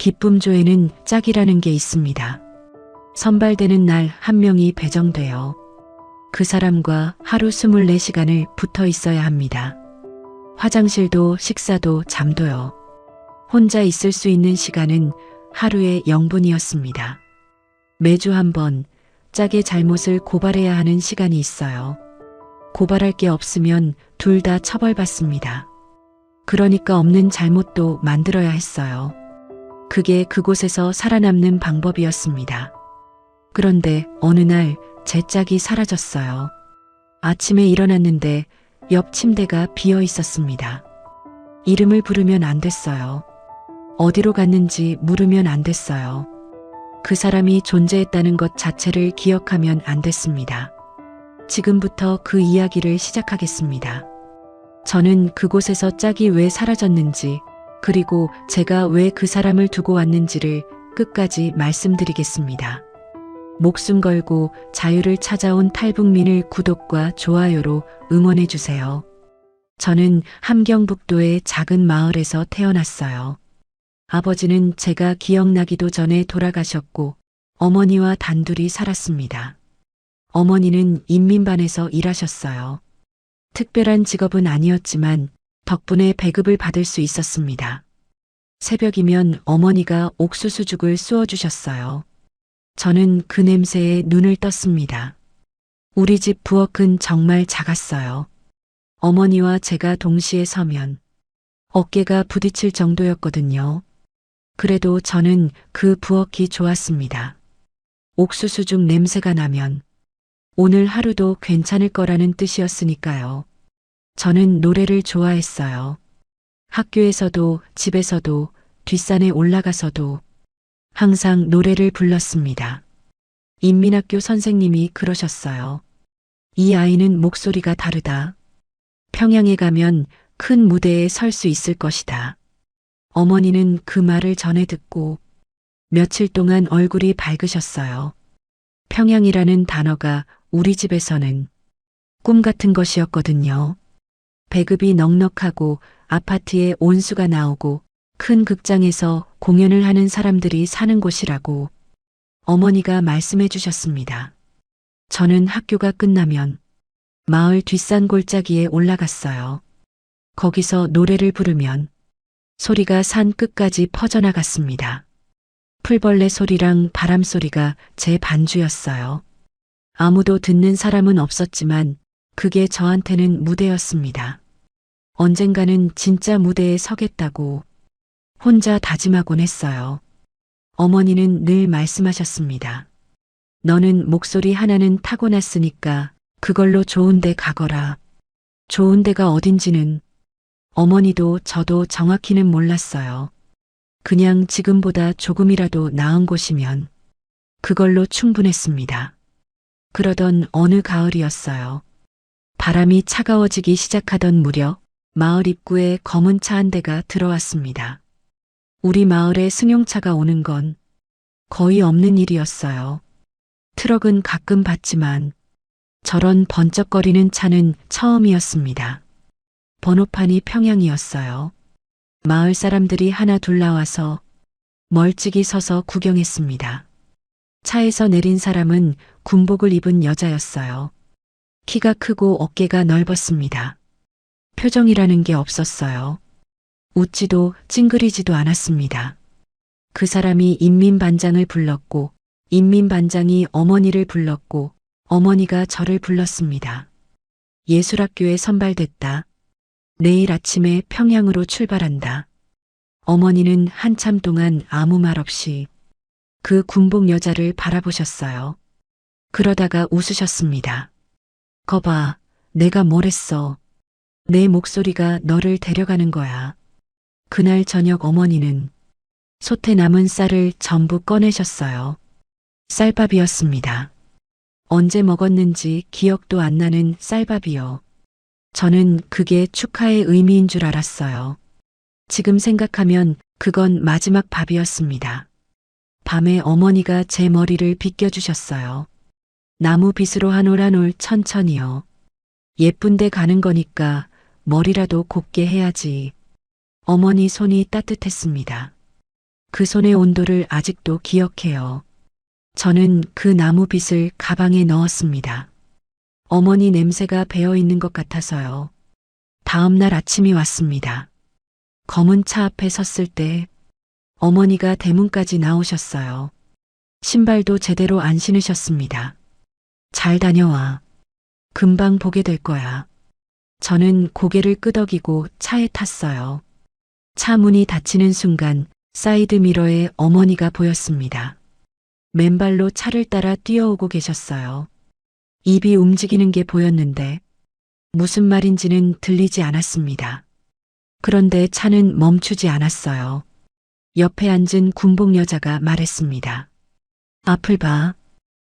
기쁨조에는 짝이라는 게 있습니다. 선발되는 날 한 명이 배정되어 그 사람과 하루 24시간을 붙어 있어야 합니다. 화장실도 식사도 잠도요. 혼자 있을 수 있는 시간은 하루에 0분이었습니다. 매주 한 번 짝의 잘못을 고발해야 하는 시간이 있어요. 고발할 게 없으면 둘 다 처벌받습니다. 그러니까 없는 잘못도 만들어야 했어요. 그게 그곳에서 살아남는 방법이었습니다. 그런데 어느 날 제 짝이 사라졌어요. 아침에 일어났는데 옆 침대가 비어 있었습니다. 이름을 부르면 안 됐어요. 어디로 갔는지 물으면 안 됐어요. 그 사람이 존재했다는 것 자체를 기억하면 안 됐습니다. 지금부터 그 이야기를 시작하겠습니다. 저는 그곳에서 짝이 왜 사라졌는지, 그리고 제가 왜 그 사람을 두고 왔는지를 끝까지 말씀드리겠습니다. 목숨 걸고 자유를 찾아온 탈북민을 구독과 좋아요로 응원해 주세요. 저는 함경북도의 작은 마을에서 태어났어요. 아버지는 제가 기억나기도 전에 돌아가셨고 어머니와 단둘이 살았습니다. 어머니는 인민반에서 일하셨어요. 특별한 직업은 아니었지만 덕분에 배급을 받을 수 있었습니다. 새벽이면 어머니가 옥수수죽을 쑤어주셨어요. 저는 그 냄새에 눈을 떴습니다. 우리 집 부엌은 정말 작았어요. 어머니와 제가 동시에 서면 어깨가 부딪힐 정도였거든요. 그래도 저는 그 부엌이 좋았습니다. 옥수수죽 냄새가 나면 오늘 하루도 괜찮을 거라는 뜻이었으니까요. 저는 노래를 좋아했어요. 학교에서도 집에서도 뒷산에 올라가서도 항상 노래를 불렀습니다. 인민학교 선생님이 그러셨어요. 이 아이는 목소리가 다르다. 평양에 가면 큰 무대에 설 수 있을 것이다. 어머니는 그 말을 전해 듣고 며칠 동안 얼굴이 밝으셨어요. 평양이라는 단어가 우리 집에서는 꿈 같은 것이었거든요. 배급이 넉넉하고 아파트에 온수가 나오고 큰 극장에서 공연을 하는 사람들이 사는 곳이라고 어머니가 말씀해 주셨습니다. 저는 학교가 끝나면 마을 뒷산 골짜기에 올라갔어요. 거기서 노래를 부르면 소리가 산 끝까지 퍼져나갔습니다. 풀벌레 소리랑 바람 소리가 제 반주였어요. 아무도 듣는 사람은 없었지만 그게 저한테는 무대였습니다. 언젠가는 진짜 무대에 서겠다고 혼자 다짐하곤 했어요. 어머니는 늘 말씀하셨습니다. 너는 목소리 하나는 타고났으니까 그걸로 좋은 데 가거라. 좋은 데가 어딘지는 어머니도 저도 정확히는 몰랐어요. 그냥 지금보다 조금이라도 나은 곳이면 그걸로 충분했습니다. 그러던 어느 가을이었어요. 바람이 차가워지기 시작하던 무렵 마을 입구에 검은 차 한 대가 들어왔습니다. 우리 마을에 승용차가 오는 건 거의 없는 일이었어요. 트럭은 가끔 봤지만 저런 번쩍거리는 차는 처음이었습니다. 번호판이 평양이었어요. 마을 사람들이 하나 둘 나와서 멀찍이 서서 구경했습니다. 차에서 내린 사람은 군복을 입은 여자였어요. 키가 크고 어깨가 넓었습니다. 표정이라는 게 없었어요. 웃지도 찡그리지도 않았습니다. 그 사람이 인민반장을 불렀고 인민반장이 어머니를 불렀고 어머니가 저를 불렀습니다. 예술학교에 선발됐다. 내일 아침에 평양으로 출발한다. 어머니는 한참 동안 아무 말 없이 그 군복 여자를 바라보셨어요. 그러다가 웃으셨습니다. 거봐, 내가 뭘 했어. 내 목소리가 너를 데려가는 거야. 그날 저녁 어머니는 솥에 남은 쌀을 전부 꺼내셨어요. 쌀밥이었습니다. 언제 먹었는지 기억도 안 나는 쌀밥이요. 저는 그게 축하의 의미인 줄 알았어요. 지금 생각하면 그건 마지막 밥이었습니다. 밤에 어머니가 제 머리를 빗겨주셨어요. 나무 빗으로 한 올 한 올 천천히요. 예쁜데 가는 거니까 머리라도 곱게 해야지. 어머니 손이 따뜻했습니다. 그 손의 온도를 아직도 기억해요. 저는 그 나무 빗을 가방에 넣었습니다. 어머니 냄새가 배어 있는 것 같아서요. 다음 날 아침이 왔습니다. 검은 차 앞에 섰을 때 어머니가 대문까지 나오셨어요. 신발도 제대로 안 신으셨습니다. 잘 다녀와. 금방 보게 될 거야. 저는 고개를 끄덕이고 차에 탔어요. 차 문이 닫히는 순간 사이드 미러에 어머니가 보였습니다. 맨발로 차를 따라 뛰어오고 계셨어요. 입이 움직이는 게 보였는데 무슨 말인지는 들리지 않았습니다. 그런데 차는 멈추지 않았어요. 옆에 앉은 군복 여자가 말했습니다. 앞을 봐.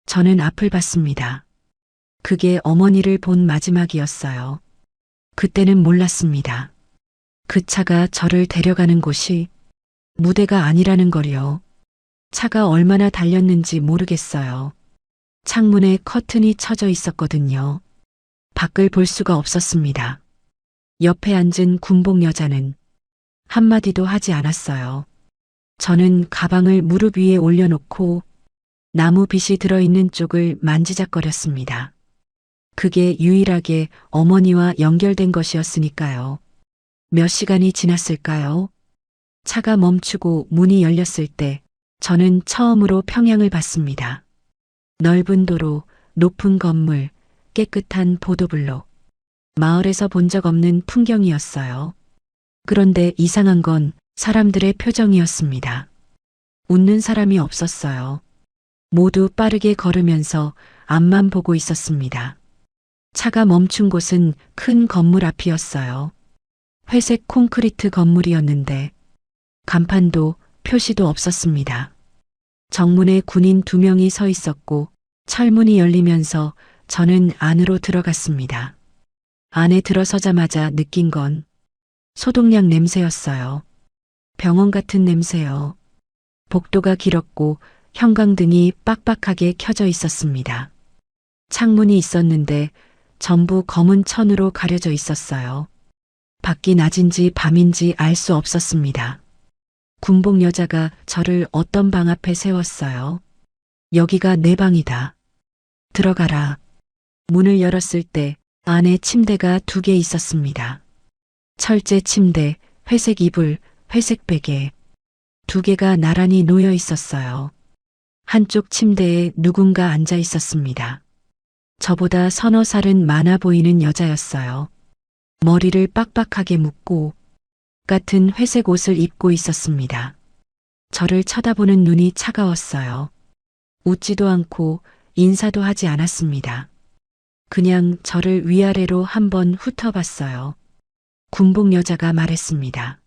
저는 앞을 봤습니다. 그게 어머니를 본 마지막이었어요. 그때는 몰랐습니다. 그 차가 저를 데려가는 곳이 무대가 아니라는 걸요. 차가 얼마나 달렸는지 모르겠어요. 창문에 커튼이 쳐져 있었거든요. 밖을 볼 수가 없었습니다. 옆에 앉은 군복 여자는 한마디도 하지 않았어요. 저는 가방을 무릎 위에 올려놓고 나무 빗이 들어있는 쪽을 만지작거렸습니다. 그게 유일하게 어머니와 연결된 것이었으니까요. 몇 시간이 지났을까요? 차가 멈추고 문이 열렸을 때 저는 처음으로 평양을 봤습니다. 넓은 도로, 높은 건물, 깨끗한 보도블록. 마을에서 본 적 없는 풍경이었어요. 그런데 이상한 건 사람들의 표정이었습니다. 웃는 사람이 없었어요. 모두 빠르게 걸으면서 앞만 보고 있었습니다. 차가 멈춘 곳은 큰 건물 앞이었어요. 회색 콘크리트 건물이었는데 간판도 표시도 없었습니다. 정문에 군인 2명이 서 있었고 철문이 열리면서 저는 안으로 들어갔습니다. 안에 들어서자마자 느낀 건 소독약 냄새였어요. 병원 같은 냄새요. 복도가 길었고 형광등이 빡빡하게 켜져 있었습니다. 창문이 있었는데 전부 검은 천으로 가려져 있었어요. 밖이 낮인지 밤인지 알 수 없었습니다. 군복 여자가 저를 어떤 방 앞에 세웠어요. 여기가 내 방이다. 들어가라. 문을 열었을 때 안에 침대가 2개 있었습니다. 철제 침대, 회색 이불, 회색 베개. 2개가 나란히 놓여 있었어요. 한쪽 침대에 누군가 앉아 있었습니다. 저보다 서너 살은 많아 보이는 여자였어요. 머리를 빡빡하게 묶고 같은 회색 옷을 입고 있었습니다. 저를 쳐다보는 눈이 차가웠어요. 웃지도 않고 인사도 하지 않았습니다. 그냥 저를 위아래로 한번 훑어봤어요. 군복 여자가 말했습니다.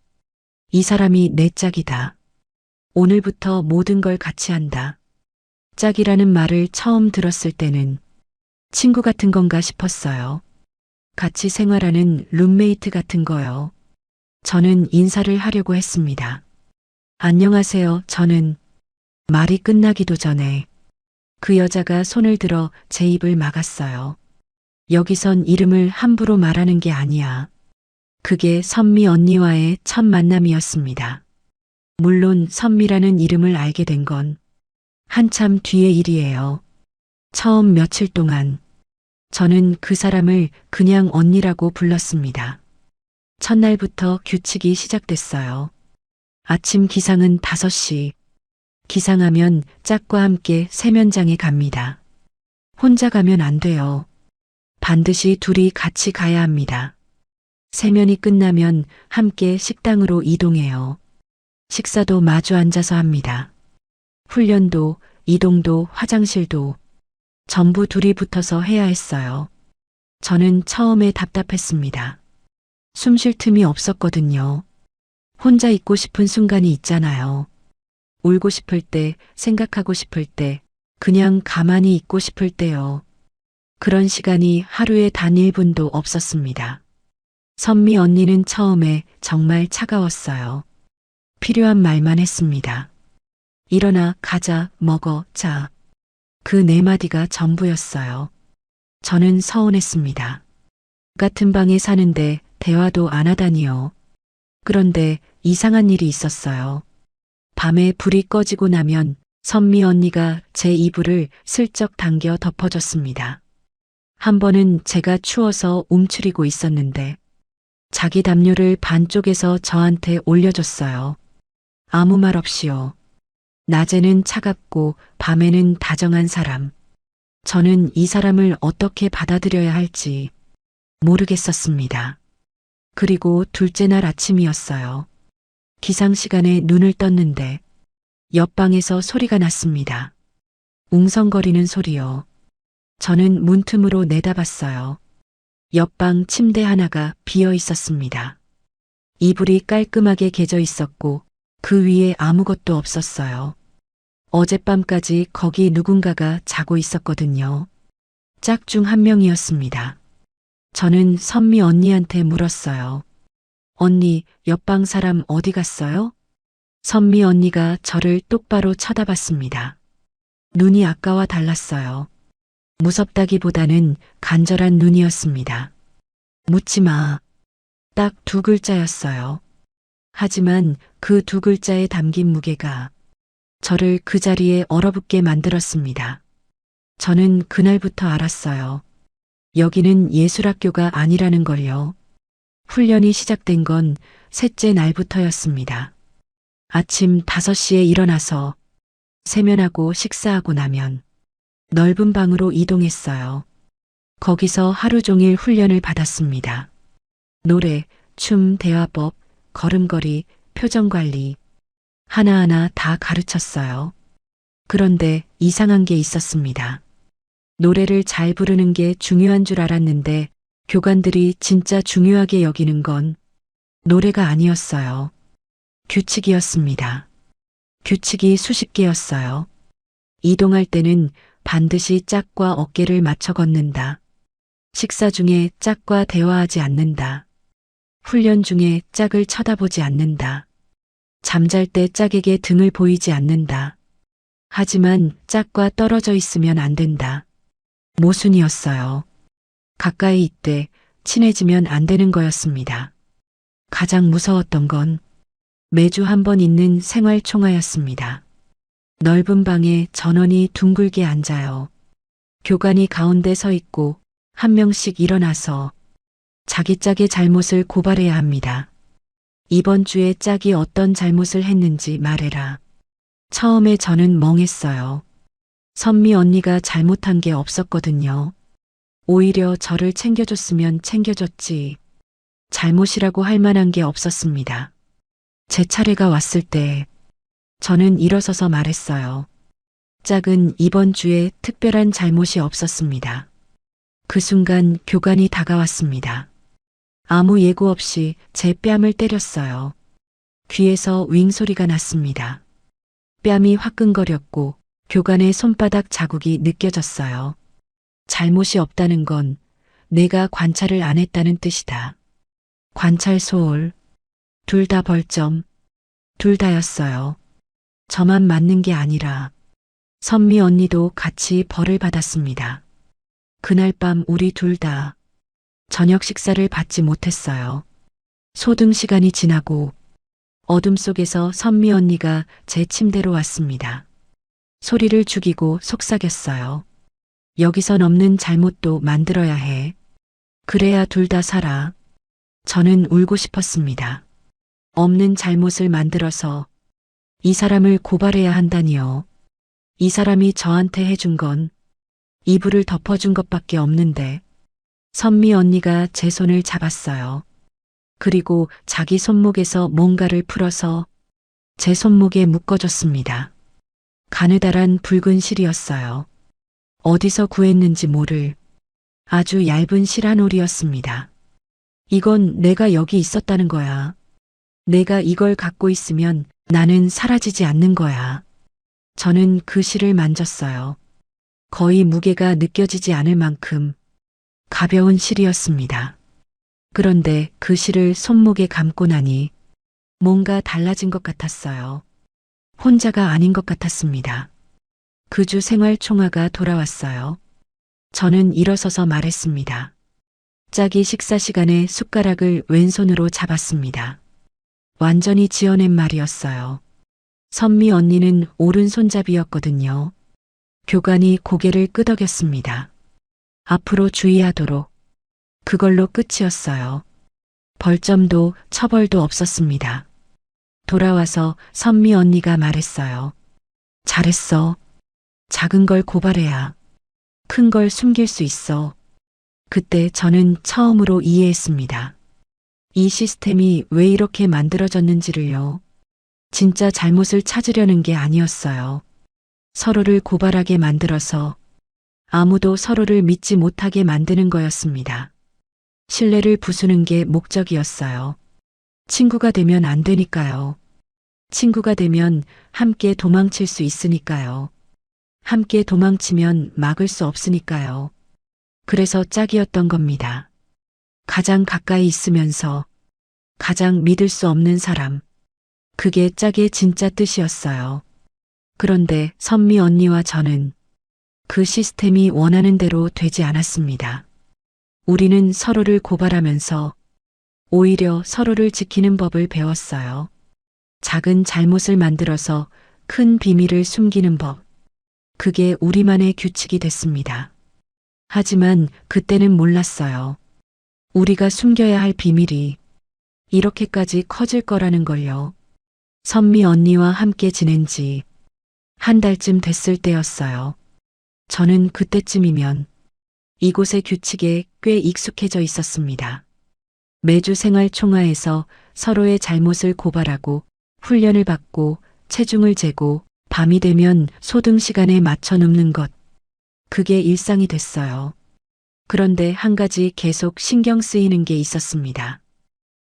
이 사람이 내 짝이다. 오늘부터 모든 걸 같이 한다. 짝이라는 말을 처음 들었을 때는 친구 같은 건가 싶었어요. 같이 생활하는 룸메이트 같은 거요. 저는 인사를 하려고 했습니다. 안녕하세요. 저는 말이 끝나기도 전에 그 여자가 손을 들어 제 입을 막았어요. 여기선 이름을 함부로 말하는 게 아니야. 그게 선미 언니와의 첫 만남이었습니다. 물론 선미라는 이름을 알게 된 건 한참 뒤의 일이에요. 처음 며칠 동안 저는 그 사람을 그냥 언니라고 불렀습니다. 첫날부터 규칙이 시작됐어요. 아침 기상은 5시. 기상하면 짝과 함께 세면장에 갑니다. 혼자 가면 안 돼요. 반드시 둘이 같이 가야 합니다. 세면이 끝나면 함께 식당으로 이동해요. 식사도 마주 앉아서 합니다. 훈련도, 이동도, 화장실도 전부 둘이 붙어서 해야 했어요. 저는 처음에 답답했습니다. 숨 쉴 틈이 없었거든요. 혼자 있고 싶은 순간이 있잖아요. 울고 싶을 때, 생각하고 싶을 때, 그냥 가만히 있고 싶을 때요. 그런 시간이 하루에 단 1분도 없었습니다. 선미 언니는 처음에 정말 차가웠어요. 필요한 말만 했습니다. 일어나, 가자, 먹어, 자. 그 4마디가 전부였어요. 저는 서운했습니다. 같은 방에 사는데 대화도 안 하다니요. 그런데 이상한 일이 있었어요. 밤에 불이 꺼지고 나면 선미 언니가 제 이불을 슬쩍 당겨 덮어줬습니다. 한 번은 제가 추워서 움츠리고 있었는데 자기 담요를 반쪽에서 저한테 올려줬어요. 아무 말 없이요. 낮에는 차갑고 밤에는 다정한 사람. 저는 이 사람을 어떻게 받아들여야 할지 모르겠었습니다. 그리고 둘째 날 아침이었어요. 기상 시간에 눈을 떴는데 옆방에서 소리가 났습니다. 웅성거리는 소리요. 저는 문틈으로 내다봤어요. 옆방 침대 하나가 비어 있었습니다. 이불이 깔끔하게 개져 있었고 그 위에 아무것도 없었어요. 어젯밤까지 거기 누군가가 자고 있었거든요. 짝 중 한 명이었습니다. 저는 선미 언니한테 물었어요. 언니, 옆방 사람 어디 갔어요? 선미 언니가 저를 똑바로 쳐다봤습니다. 눈이 아까와 달랐어요. 무섭다기보다는 간절한 눈이었습니다. 묻지 마. 딱 두 글자였어요. 하지만 그 두 글자에 담긴 무게가 저를 그 자리에 얼어붙게 만들었습니다. 저는 그날부터 알았어요. 여기는 예술학교가 아니라는 걸요. 훈련이 시작된 건 셋째 날부터였습니다. 아침 5시에 일어나서 세면하고 식사하고 나면 넓은 방으로 이동했어요. 거기서 하루 종일 훈련을 받았습니다. 노래, 춤, 대화법, 걸음걸이, 표정관리 하나하나 다 가르쳤어요. 그런데 이상한 게 있었습니다. 노래를 잘 부르는 게 중요한 줄 알았는데 교관들이 진짜 중요하게 여기는 건 노래가 아니었어요. 규칙이었습니다. 규칙이 수십 개였어요. 이동할 때는 반드시 짝과 어깨를 맞춰 걷는다. 식사 중에 짝과 대화하지 않는다. 훈련 중에 짝을 쳐다보지 않는다. 잠잘 때 짝에게 등을 보이지 않는다. 하지만 짝과 떨어져 있으면 안 된다. 모순이었어요. 가까이 있되 친해지면 안 되는 거였습니다. 가장 무서웠던 건 매주 한 번 있는 생활 총화였습니다. 넓은 방에 전원이 둥글게 앉아요. 교관이 가운데 서 있고 한 명씩 일어나서 자기 짝의 잘못을 고발해야 합니다. 이번 주에 짝이 어떤 잘못을 했는지 말해라. 처음에 저는 멍했어요. 선미 언니가 잘못한 게 없었거든요. 오히려 저를 챙겨줬으면 챙겨줬지. 잘못이라고 할 만한 게 없었습니다. 제 차례가 왔을 때 저는 일어서서 말했어요. 짝은 이번 주에 특별한 잘못이 없었습니다. 그 순간 교관이 다가왔습니다. 아무 예고 없이 제 뺨을 때렸어요. 귀에서 윙 소리가 났습니다. 뺨이 화끈거렸고 교관의 손바닥 자국이 느껴졌어요. 잘못이 없다는 건 내가 관찰을 안 했다는 뜻이다. 관찰 소홀. 둘 다 벌점. 둘 다였어요. 저만 맞는 게 아니라 선미 언니도 같이 벌을 받았습니다. 그날 밤 우리 둘 다 저녁 식사를 받지 못했어요. 소등 시간이 지나고 어둠 속에서 선미 언니가 제 침대로 왔습니다. 소리를 죽이고 속삭였어요. 여기선 없는 잘못도 만들어야 해. 그래야 둘 다 살아. 저는 울고 싶었습니다. 없는 잘못을 만들어서 이 사람을 고발해야 한다니요. 이 사람이 저한테 해준 건 이불을 덮어준 것밖에 없는데 선미 언니가 제 손을 잡았어요. 그리고 자기 손목에서 뭔가를 풀어서 제 손목에 묶어줬습니다. 가느다란 붉은 실이었어요. 어디서 구했는지 모를 아주 얇은 실 한 올이었습니다. 이건 내가 여기 있었다는 거야. 내가 이걸 갖고 있으면 나는 사라지지 않는 거야. 저는 그 실을 만졌어요. 거의 무게가 느껴지지 않을 만큼 가벼운 실이었습니다. 그런데 그 실을 손목에 감고 나니 뭔가 달라진 것 같았어요. 혼자가 아닌 것 같았습니다. 그 주 생활 총화가 돌아왔어요. 저는 일어서서 말했습니다. 짝이 식사 시간에 숟가락을 왼손으로 잡았습니다. 완전히 지어낸 말이었어요. 선미 언니는 오른손잡이였거든요. 교관이 고개를 끄덕였습니다. 앞으로 주의하도록. 그걸로 끝이었어요. 벌점도 처벌도 없었습니다. 돌아와서 선미 언니가 말했어요. 잘했어. 작은 걸 고발해야 큰 걸 숨길 수 있어. 그때 저는 처음으로 이해했습니다. 이 시스템이 왜 이렇게 만들어졌는지를요. 진짜 잘못을 찾으려는 게 아니었어요. 서로를 고발하게 만들어서 아무도 서로를 믿지 못하게 만드는 거였습니다. 신뢰를 부수는 게 목적이었어요. 친구가 되면 안 되니까요. 친구가 되면 함께 도망칠 수 있으니까요. 함께 도망치면 막을 수 없으니까요. 그래서 짝이었던 겁니다. 가장 가까이 있으면서 가장 믿을 수 없는 사람. 그게 짝의 진짜 뜻이었어요. 그런데 선미 언니와 저는 그 시스템이 원하는 대로 되지 않았습니다. 우리는 서로를 고발하면서 오히려 서로를 지키는 법을 배웠어요. 작은 잘못을 만들어서 큰 비밀을 숨기는 법. 그게 우리만의 규칙이 됐습니다. 하지만 그때는 몰랐어요. 우리가 숨겨야 할 비밀이 이렇게까지 커질 거라는 걸요. 선미 언니와 함께 지낸 지 한 달쯤 됐을 때였어요. 저는 그때쯤이면 이곳의 규칙에 꽤 익숙해져 있었습니다. 매주 생활 총화에서 서로의 잘못을 고발하고 훈련을 받고 체중을 재고 밤이 되면 소등 시간에 맞춰 눕는 것. 그게 일상이 됐어요. 그런데 한 가지 계속 신경 쓰이는 게 있었습니다.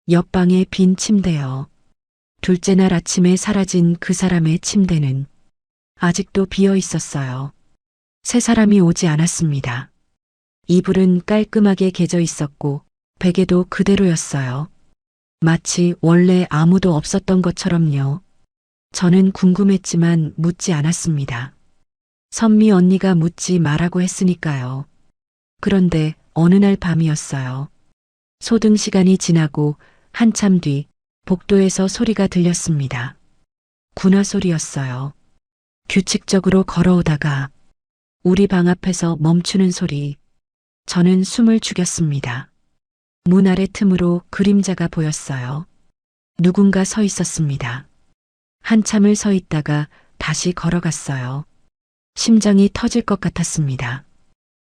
옆방의 빈 침대요. 둘째 날 아침에 사라진 그 사람의 침대는 아직도 비어 있었어요. 새 사람이 오지 않았습니다. 이불은 깔끔하게 개져 있었고 베개도 그대로였어요. 마치 원래 아무도 없었던 것처럼요. 저는 궁금했지만 묻지 않았습니다. 선미 언니가 묻지 말라고 했으니까요. 그런데 어느 날 밤이었어요. 소등 시간이 지나고 한참 뒤 복도에서 소리가 들렸습니다. 군화 소리였어요. 규칙적으로 걸어오다가 우리 방 앞에서 멈추는 소리. 저는 숨을 죽였습니다. 문 아래 틈으로 그림자가 보였어요. 누군가 서 있었습니다. 한참을 서 있다가 다시 걸어갔어요. 심장이 터질 것 같았습니다.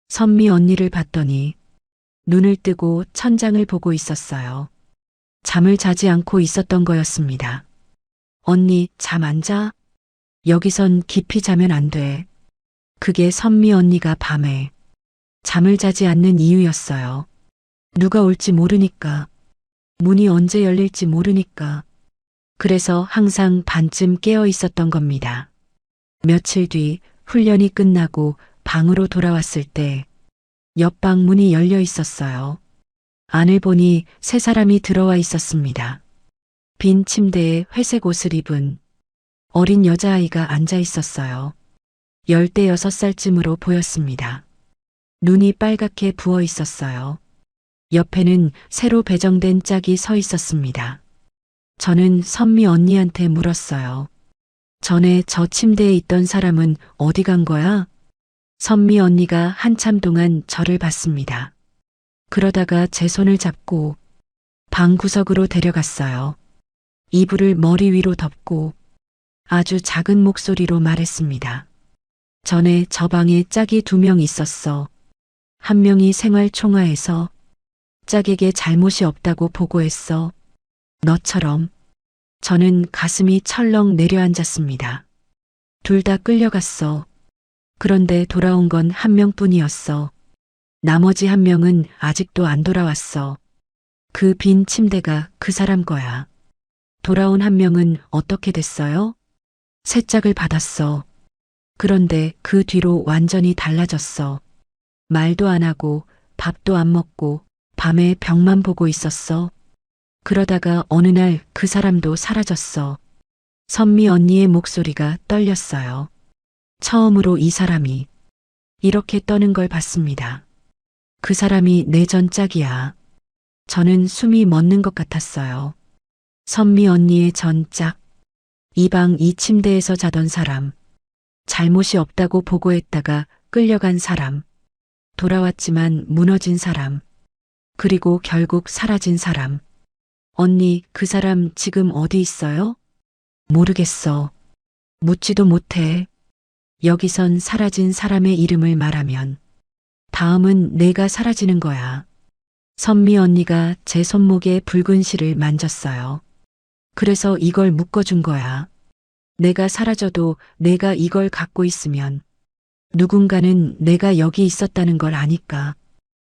선미 언니를 봤더니 눈을 뜨고 천장을 보고 있었어요. 잠을 자지 않고 있었던 거였습니다. 언니, 잠 안 자? 여기선 깊이 자면 안 돼. 그게 선미 언니가 밤에 잠을 자지 않는 이유였어요. 누가 올지 모르니까. 문이 언제 열릴지 모르니까. 그래서 항상 반쯤 깨어 있었던 겁니다. 며칠 뒤 훈련이 끝나고 방으로 돌아왔을 때 옆방 문이 열려 있었어요. 안을 보니 세 사람이 들어와 있었습니다. 빈 침대에 회색 옷을 입은 어린 여자아이가 앉아 있었어요. 16살쯤으로 보였습니다. 눈이 빨갛게 부어 있었어요. 옆에는 새로 배정된 짝이 서 있었습니다. 저는 선미 언니한테 물었어요. 전에 저 침대에 있던 사람은 어디 간 거야? 선미 언니가 한참 동안 저를 봤습니다. 그러다가 제 손을 잡고 방 구석으로 데려갔어요. 이불을 머리 위로 덮고 아주 작은 목소리로 말했습니다. 전에 저 방에 짝이 2명 있었어. 한 명이 생활 총화에서 짝에게 잘못이 없다고 보고했어. 너처럼. 저는 가슴이 철렁 내려앉았습니다. 둘 다 끌려갔어. 그런데 돌아온 건 한 명뿐이었어. 나머지 한 명은 아직도 안 돌아왔어. 그 빈 침대가 그 사람 거야. 돌아온 한 명은 어떻게 됐어요? 새 짝을 받았어. 그런데 그 뒤로 완전히 달라졌어. 말도 안 하고 밥도 안 먹고 밤에 벽만 보고 있었어. 그러다가 어느 날 그 사람도 사라졌어. 선미 언니의 목소리가 떨렸어요. 처음으로 이 사람이 이렇게 떠는 걸 봤습니다. 그 사람이 내 전 짝이야. 저는 숨이 멎는 것 같았어요. 선미 언니의 전 짝. 이 방 이 침대에서 자던 사람, 잘못이 없다고 보고했다가 끌려간 사람, 돌아왔지만 무너진 사람, 그리고 결국 사라진 사람. 언니, 그 사람 지금 어디 있어요? 모르겠어. 묻지도 못해. 여기선 사라진 사람의 이름을 말하면 다음은 내가 사라지는 거야. 선미 언니가 제 손목에 붉은 실을 만졌어요. 그래서 이걸 묶어준 거야. 내가 사라져도 내가 이걸 갖고 있으면 누군가는 내가 여기 있었다는 걸 아니까.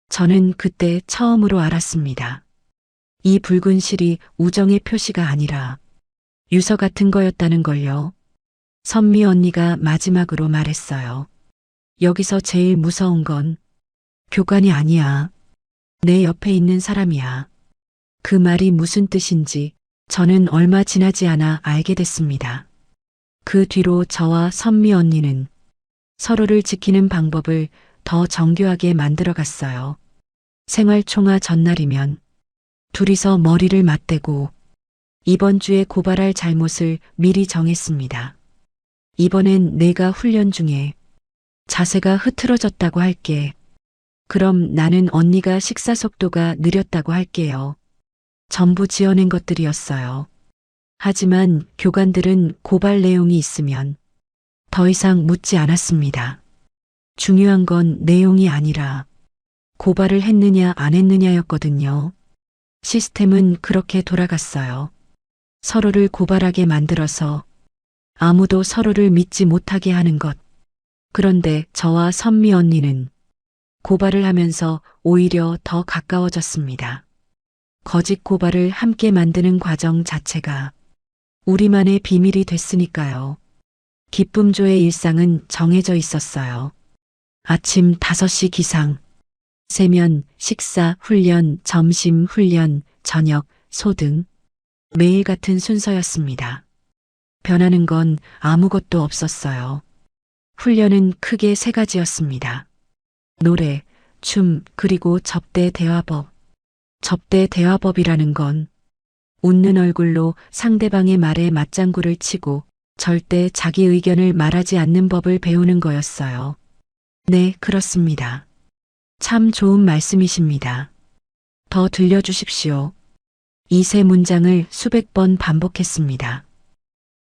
저는 그때 처음으로 알았습니다. 이 붉은 실이 우정의 표시가 아니라 유서 같은 거였다는 걸요. 선미 언니가 마지막으로 말했어요. 여기서 제일 무서운 건 교관이 아니야. 내 옆에 있는 사람이야. 그 말이 무슨 뜻인지 저는 얼마 지나지 않아 알게 됐습니다. 그 뒤로 저와 선미 언니는 서로를 지키는 방법을 더 정교하게 만들어 갔어요. 생활총화 전날이면 둘이서 머리를 맞대고 이번 주에 고발할 잘못을 미리 정했습니다. 이번엔 내가 훈련 중에 자세가 흐트러졌다고 할게. 그럼 나는 언니가 식사 속도가 느렸다고 할게요. 전부 지어낸 것들이었어요. 하지만 교관들은 고발 내용이 있으면 더 이상 묻지 않았습니다. 중요한 건 내용이 아니라 고발을 했느냐 안 했느냐였거든요. 시스템은 그렇게 돌아갔어요. 서로를 고발하게 만들어서 아무도 서로를 믿지 못하게 하는 것. 그런데 저와 선미 언니는 고발을 하면서 오히려 더 가까워졌습니다. 거짓 고발을 함께 만드는 과정 자체가 우리만의 비밀이 됐으니까요. 기쁨조의 일상은 정해져 있었어요. 아침 5시 기상, 세면, 식사, 훈련, 점심, 훈련, 저녁, 소등. 매일 같은 순서였습니다. 변하는 건 아무것도 없었어요. 훈련은 크게 3가지였습니다. 노래, 춤, 그리고 접대 대화법. 접대 대화법이라는 건 웃는 얼굴로 상대방의 말에 맞장구를 치고 절대 자기 의견을 말하지 않는 법을 배우는 거였어요. 네, 그렇습니다. 참 좋은 말씀이십니다. 더 들려주십시오. 이 세 문장을 수백 번 반복했습니다.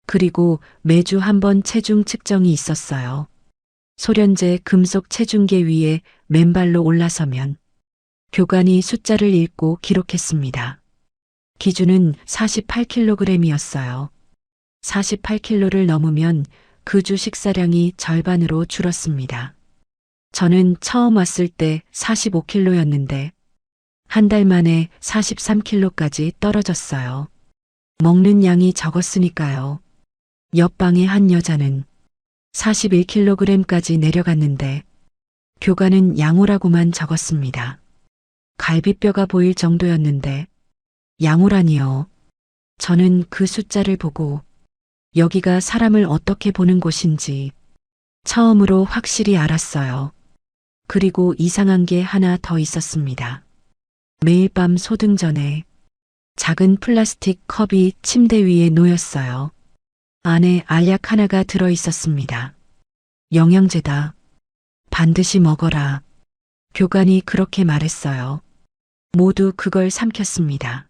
그리고 매주 한 번 체중 측정이 있었어요. 소련제 금속 체중계 위에 맨발로 올라서면 교관이 숫자를 읽고 기록했습니다. 기준은 48kg이었어요. 48kg를 넘으면 그 주 식사량이 절반으로 줄었습니다. 저는 처음 왔을 때 45kg였는데 한 달 만에 43kg까지 떨어졌어요. 먹는 양이 적었으니까요. 옆방의 한 여자는 41kg까지 내려갔는데 교관은 양호라고만 적었습니다. 갈비뼈가 보일 정도였는데 양호라니요. 저는 그 숫자를 보고 여기가 사람을 어떻게 보는 곳인지 처음으로 확실히 알았어요. 그리고 이상한 게 하나 더 있었습니다. 매일 밤 소등 전에 작은 플라스틱 컵이 침대 위에 놓였어요. 안에 알약 하나가 들어 있었습니다. 영양제다. 반드시 먹어라. 교관이 그렇게 말했어요. 모두 그걸 삼켰습니다.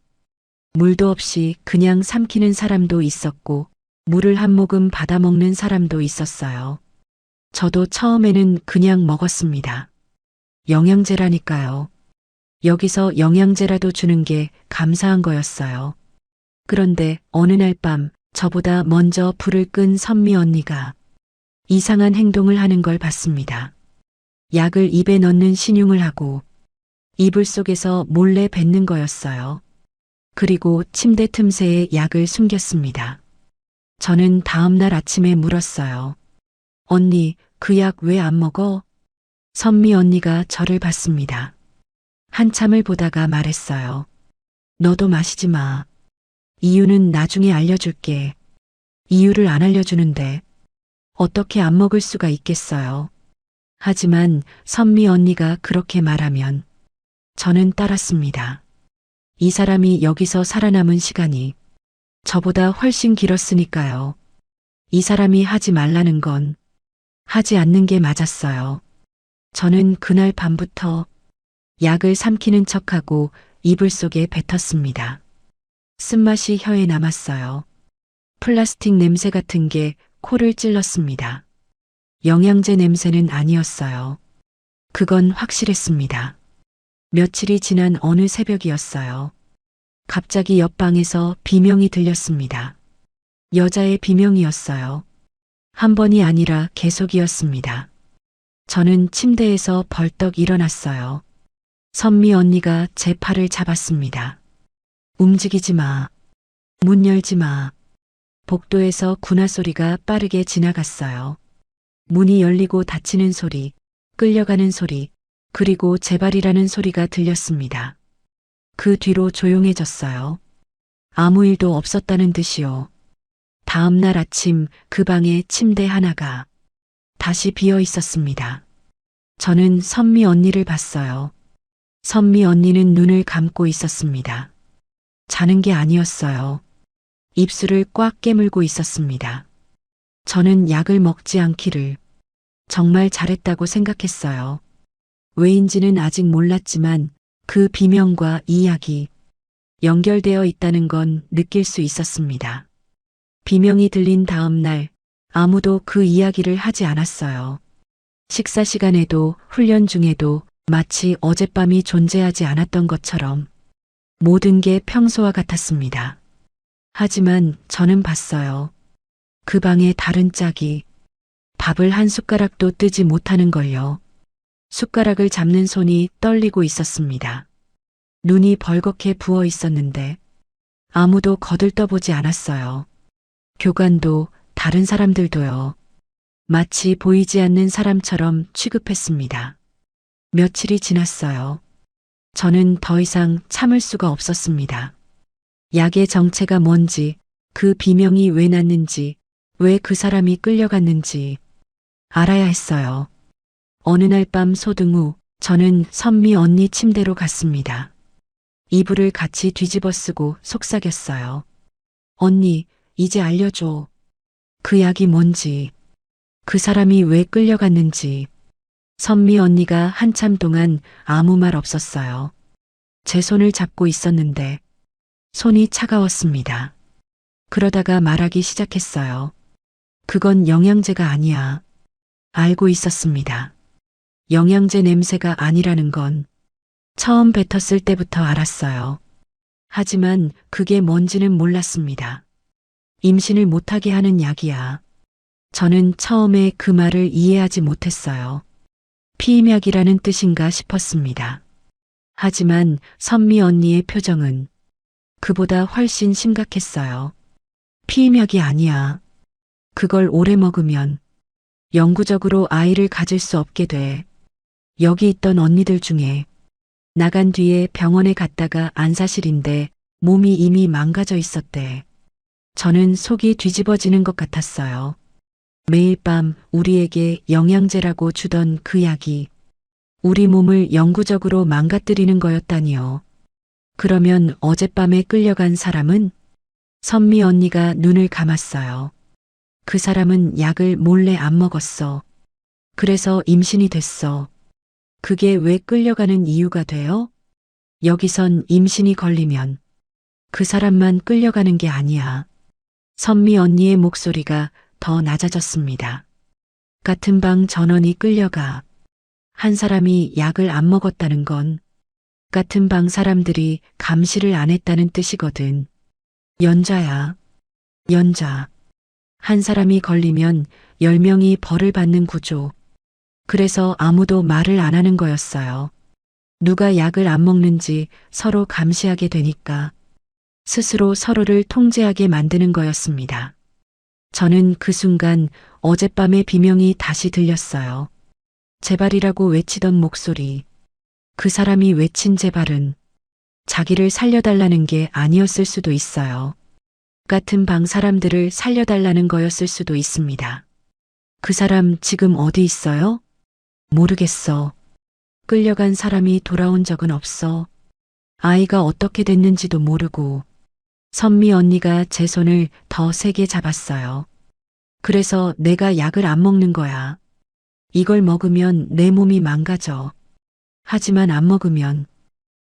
물도 없이 그냥 삼키는 사람도 있었고 물을 한 모금 받아 먹는 사람도 있었어요. 저도 처음에는 그냥 먹었습니다. 영양제라니까요. 여기서 영양제라도 주는 게 감사한 거였어요. 그런데 어느 날 밤 저보다 먼저 불을 끈 선미 언니가 이상한 행동을 하는 걸 봤습니다. 약을 입에 넣는 신용을 하고 이불 속에서 몰래 뱉는 거였어요. 그리고 침대 틈새에 약을 숨겼습니다. 저는 다음 날 아침에 물었어요. 언니, 그 약 왜 안 먹어? 선미 언니가 저를 봤습니다. 한참을 보다가 말했어요. 너도 마시지 마. 이유는 나중에 알려줄게. 이유를 안 알려주는데 어떻게 안 먹을 수가 있겠어요. 하지만 선미 언니가 그렇게 말하면 저는 따랐습니다. 이 사람이 여기서 살아남은 시간이 저보다 훨씬 길었으니까요. 이 사람이 하지 말라는 건 하지 않는 게 맞았어요. 저는 그날 밤부터 약을 삼키는 척하고 이불 속에 뱉었습니다. 쓴맛이 혀에 남았어요. 플라스틱 냄새 같은 게 코를 찔렀습니다. 영양제 냄새는 아니었어요. 그건 확실했습니다. 며칠이 지난 어느 새벽이었어요. 갑자기 옆방에서 비명이 들렸습니다. 여자의 비명이었어요. 한 번이 아니라 계속이었습니다. 저는 침대에서 벌떡 일어났어요. 선미 언니가 제 팔을 잡았습니다. 움직이지 마. 문 열지 마. 복도에서 군화 소리가 빠르게 지나갔어요. 문이 열리고 닫히는 소리, 끌려가는 소리, 그리고 제발이라는 소리가 들렸습니다. 그 뒤로 조용해졌어요. 아무 일도 없었다는 듯이요. 다음 날 아침 그 방에 침대 하나가 다시 비어 있었습니다. 저는 선미 언니를 봤어요. 선미 언니는 눈을 감고 있었습니다. 자는 게 아니었어요. 입술을 꽉 깨물고 있었습니다. 저는 약을 먹지 않기를 정말 잘했다고 생각했어요. 왜인지는 아직 몰랐지만 그 비명과 이 약이 연결되어 있다는 건 느낄 수 있었습니다. 비명이 들린 다음 날 아무도 그 이야기를 하지 않았어요. 식사 시간에도 훈련 중에도 마치 어젯밤이 존재하지 않았던 것처럼 모든 게 평소와 같았습니다. 하지만 저는 봤어요. 그 방에 다른 짝이 밥을 한 숟가락도 뜨지 못하는 걸요. 숟가락을 잡는 손이 떨리고 있었습니다. 눈이 벌겋게 부어 있었는데 아무도 거들떠보지 않았어요. 교관도 다른 사람들도요. 마치 보이지 않는 사람처럼 취급했습니다. 며칠이 지났어요. 저는 더 이상 참을 수가 없었습니다. 약의 정체가 뭔지, 그 비명이 왜 났는지, 왜 그 사람이 끌려갔는지 알아야 했어요. 어느 날 밤 소등 후 저는 선미 언니 침대로 갔습니다. 이불을 같이 뒤집어 쓰고 속삭였어요. 언니, 이제 알려줘. 그 약이 뭔지, 그 사람이 왜 끌려갔는지. 선미 언니가 한참 동안 아무 말 없었어요. 제 손을 잡고 있었는데 손이 차가웠습니다. 그러다가 말하기 시작했어요. 그건 영양제가 아니야. 알고 있었습니다. 영양제 냄새가 아니라는 건 처음 뱉었을 때부터 알았어요. 하지만 그게 뭔지는 몰랐습니다. 임신을 못하게 하는 약이야. 저는 처음에 그 말을 이해하지 못했어요. 피임약이라는 뜻인가 싶었습니다. 하지만 선미 언니의 표정은 그보다 훨씬 심각했어요. 피임약이 아니야. 그걸 오래 먹으면 영구적으로 아이를 가질 수 없게 돼. 여기 있던 언니들 중에 나간 뒤에 병원에 갔다가 안사실인데 몸이 이미 망가져 있었대. 저는 속이 뒤집어지는 것 같았어요. 매일 밤 우리에게 영양제라고 주던 그 약이 우리 몸을 영구적으로 망가뜨리는 거였다니요. 그러면 어젯밤에 끌려간 사람은? 선미 언니가 눈을 감았어요. 그 사람은 약을 몰래 안 먹었어. 그래서 임신이 됐어. 그게 왜 끌려가는 이유가 돼요? 여기선 임신이 걸리면 그 사람만 끌려가는 게 아니야. 선미 언니의 목소리가 더 낮아졌습니다. 같은 방 전원이 끌려가. 한 사람이 약을 안 먹었다는 건 같은 방 사람들이 감시를 안 했다는 뜻이거든. 연좌야. 연좌. 한 사람이 걸리면 10명이 벌을 받는 구조. 그래서 아무도 말을 안 하는 거였어요. 누가 약을 안 먹는지 서로 감시하게 되니까 스스로 서로를 통제하게 만드는 거였습니다. 저는 그 순간 어젯밤의 비명이 다시 들렸어요. 제발이라고 외치던 목소리. 그 사람이 외친 제발은 자기를 살려달라는 게 아니었을 수도 있어요. 같은 방 사람들을 살려달라는 거였을 수도 있습니다. 그 사람 지금 어디 있어요? 모르겠어. 끌려간 사람이 돌아온 적은 없어. 아이가 어떻게 됐는지도 모르고 선미 언니가 제 손을 더 세게 잡았어요. 그래서 내가 약을 안 먹는 거야. 이걸 먹으면 내 몸이 망가져. 하지만 안 먹으면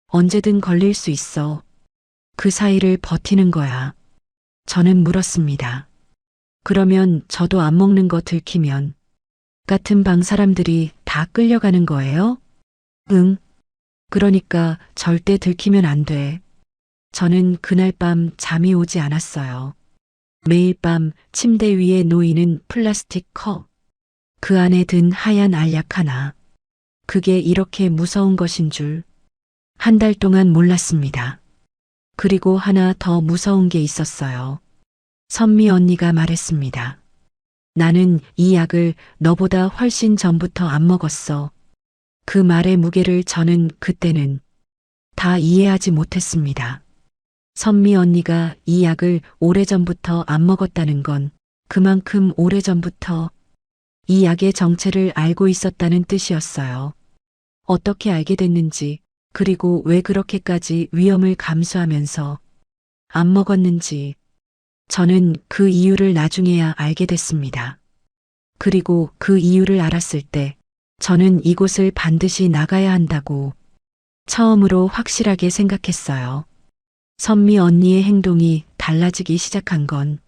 언제든 걸릴 수 있어. 그 사이를 버티는 거야. 저는 물었습니다. 그러면 저도 안 먹는 거 들키면 같은 방 사람들이 다 끌려가는 거예요? 응. 그러니까 절대 들키면 안 돼. 저는 그날 밤 잠이 오지 않았어요. 매일 밤 침대 위에 놓이는 플라스틱 컵. 그 안에 든 하얀 알약 하나. 그게 이렇게 무서운 것인 줄 한 달 동안 몰랐습니다. 그리고 하나 더 무서운 게 있었어요. 선미 언니가 말했습니다. 나는 이 약을 너보다 훨씬 전부터 안 먹었어. 그 말의 무게를 저는 그때는 다 이해하지 못했습니다. 선미 언니가 이 약을 오래전부터 안 먹었다는 건 그만큼 오래전부터 이 약의 정체를 알고 있었다는 뜻이었어요. 어떻게 알게 됐는지, 그리고 왜 그렇게까지 위험을 감수하면서 안 먹었는지, 저는 그 이유를 나중에야 알게 됐습니다. 그리고 그 이유를 알았을 때, 저는 이곳을 반드시 나가야 한다고 처음으로 확실하게 생각했어요. 선미 언니의 행동이 달라지기 시작한 건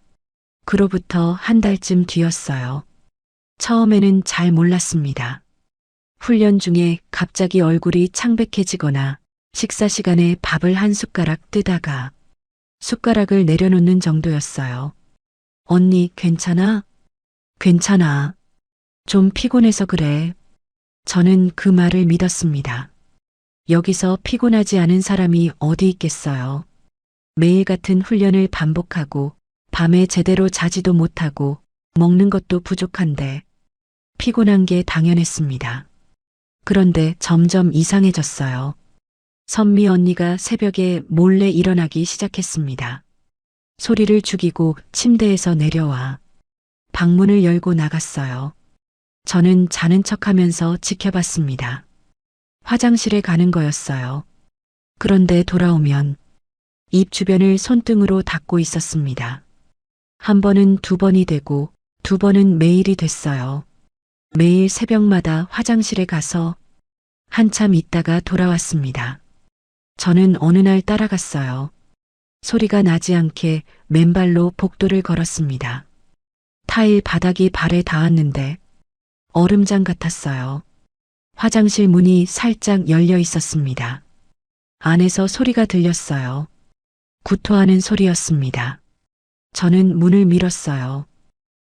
그로부터 한 달쯤 뒤였어요. 처음에는 잘 몰랐습니다. 훈련 중에 갑자기 얼굴이 창백해지거나 식사 시간에 밥을 한 숟가락 뜨다가 숟가락을 내려놓는 정도였어요. 언니, 괜찮아? 괜찮아. 좀 피곤해서 그래. 저는 그 말을 믿었습니다. 여기서 피곤하지 않은 사람이 어디 있겠어요. 매일 같은 훈련을 반복하고 밤에 제대로 자지도 못하고 먹는 것도 부족한데 피곤한 게 당연했습니다. 그런데 점점 이상해졌어요. 선미 언니가 새벽에 몰래 일어나기 시작했습니다. 소리를 죽이고 침대에서 내려와 방문을 열고 나갔어요. 저는 자는 척하면서 지켜봤습니다. 화장실에 가는 거였어요. 그런데 돌아오면 입 주변을 손등으로 닦고 있었습니다. 한 번은 두 번이 되고 두 번은 매일이 됐어요. 매일 새벽마다 화장실에 가서 한참 있다가 돌아왔습니다. 저는 어느 날 따라갔어요. 소리가 나지 않게 맨발로 복도를 걸었습니다. 타일 바닥이 발에 닿았는데 얼음장 같았어요. 화장실 문이 살짝 열려 있었습니다. 안에서 소리가 들렸어요. 구토하는 소리였습니다. 저는 문을 밀었어요.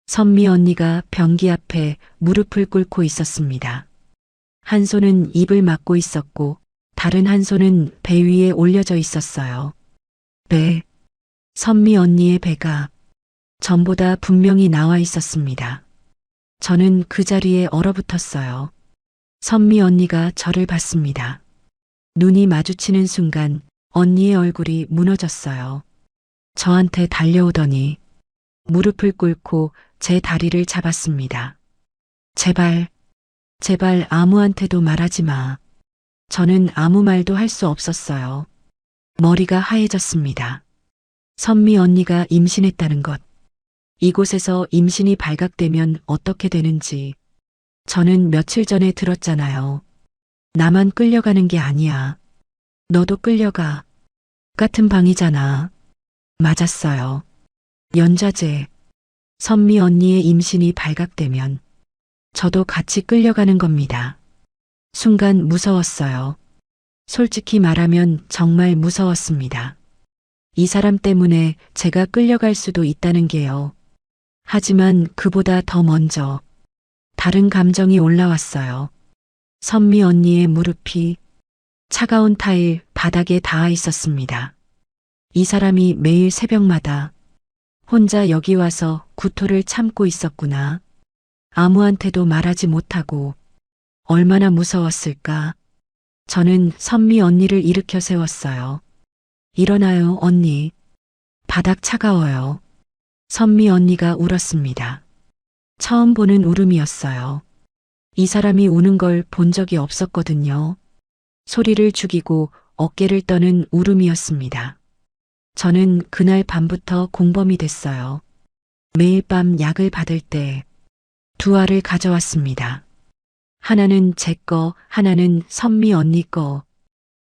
선미 언니가 변기 앞에 무릎을 꿇고 있었습니다. 한 손은 입을 막고 있었고 다른 한 손은 배 위에 올려져 있었어요. 배. 선미 언니의 배가 전보다 분명히 나와 있었습니다. 저는 그 자리에 얼어붙었어요. 선미 언니가 저를 봤습니다. 눈이 마주치는 순간 언니의 얼굴이 무너졌어요. 저한테 달려오더니 무릎을 꿇고 제 다리를 잡았습니다. 제발, 제발 아무한테도 말하지 마. 저는 아무 말도 할 수 없었어요. 머리가 하얘졌습니다. 선미 언니가 임신했다는 것. 이곳에서 임신이 발각되면 어떻게 되는지 저는 며칠 전에 들었잖아요. 나만 끌려가는 게 아니야. 너도 끌려가. 같은 방이잖아. 맞았어요. 연좌제. 선미 언니의 임신이 발각되면 저도 같이 끌려가는 겁니다. 순간 무서웠어요. 솔직히 말하면 정말 무서웠습니다. 이 사람 때문에 제가 끌려갈 수도 있다는 게요. 하지만 그보다 더 먼저 다른 감정이 올라왔어요. 선미 언니의 무릎이 차가운 타일 바닥에 닿아 있었습니다. 이 사람이 매일 새벽마다 혼자 여기 와서 구토를 참고 있었구나. 아무한테도 말하지 못하고 얼마나 무서웠을까. 저는 선미 언니를 일으켜 세웠어요. 일어나요, 언니. 바닥 차가워요. 선미 언니가 울었습니다. 처음 보는 울음이었어요. 이 사람이 우는 걸 본 적이 없었거든요. 소리를 죽이고 어깨를 떠는 울음이었습니다. 저는 그날 밤부터 공범이 됐어요. 매일 밤 약을 받을 때 두 알을 가져왔습니다. 하나는 제 거, 하나는 선미 언니 거.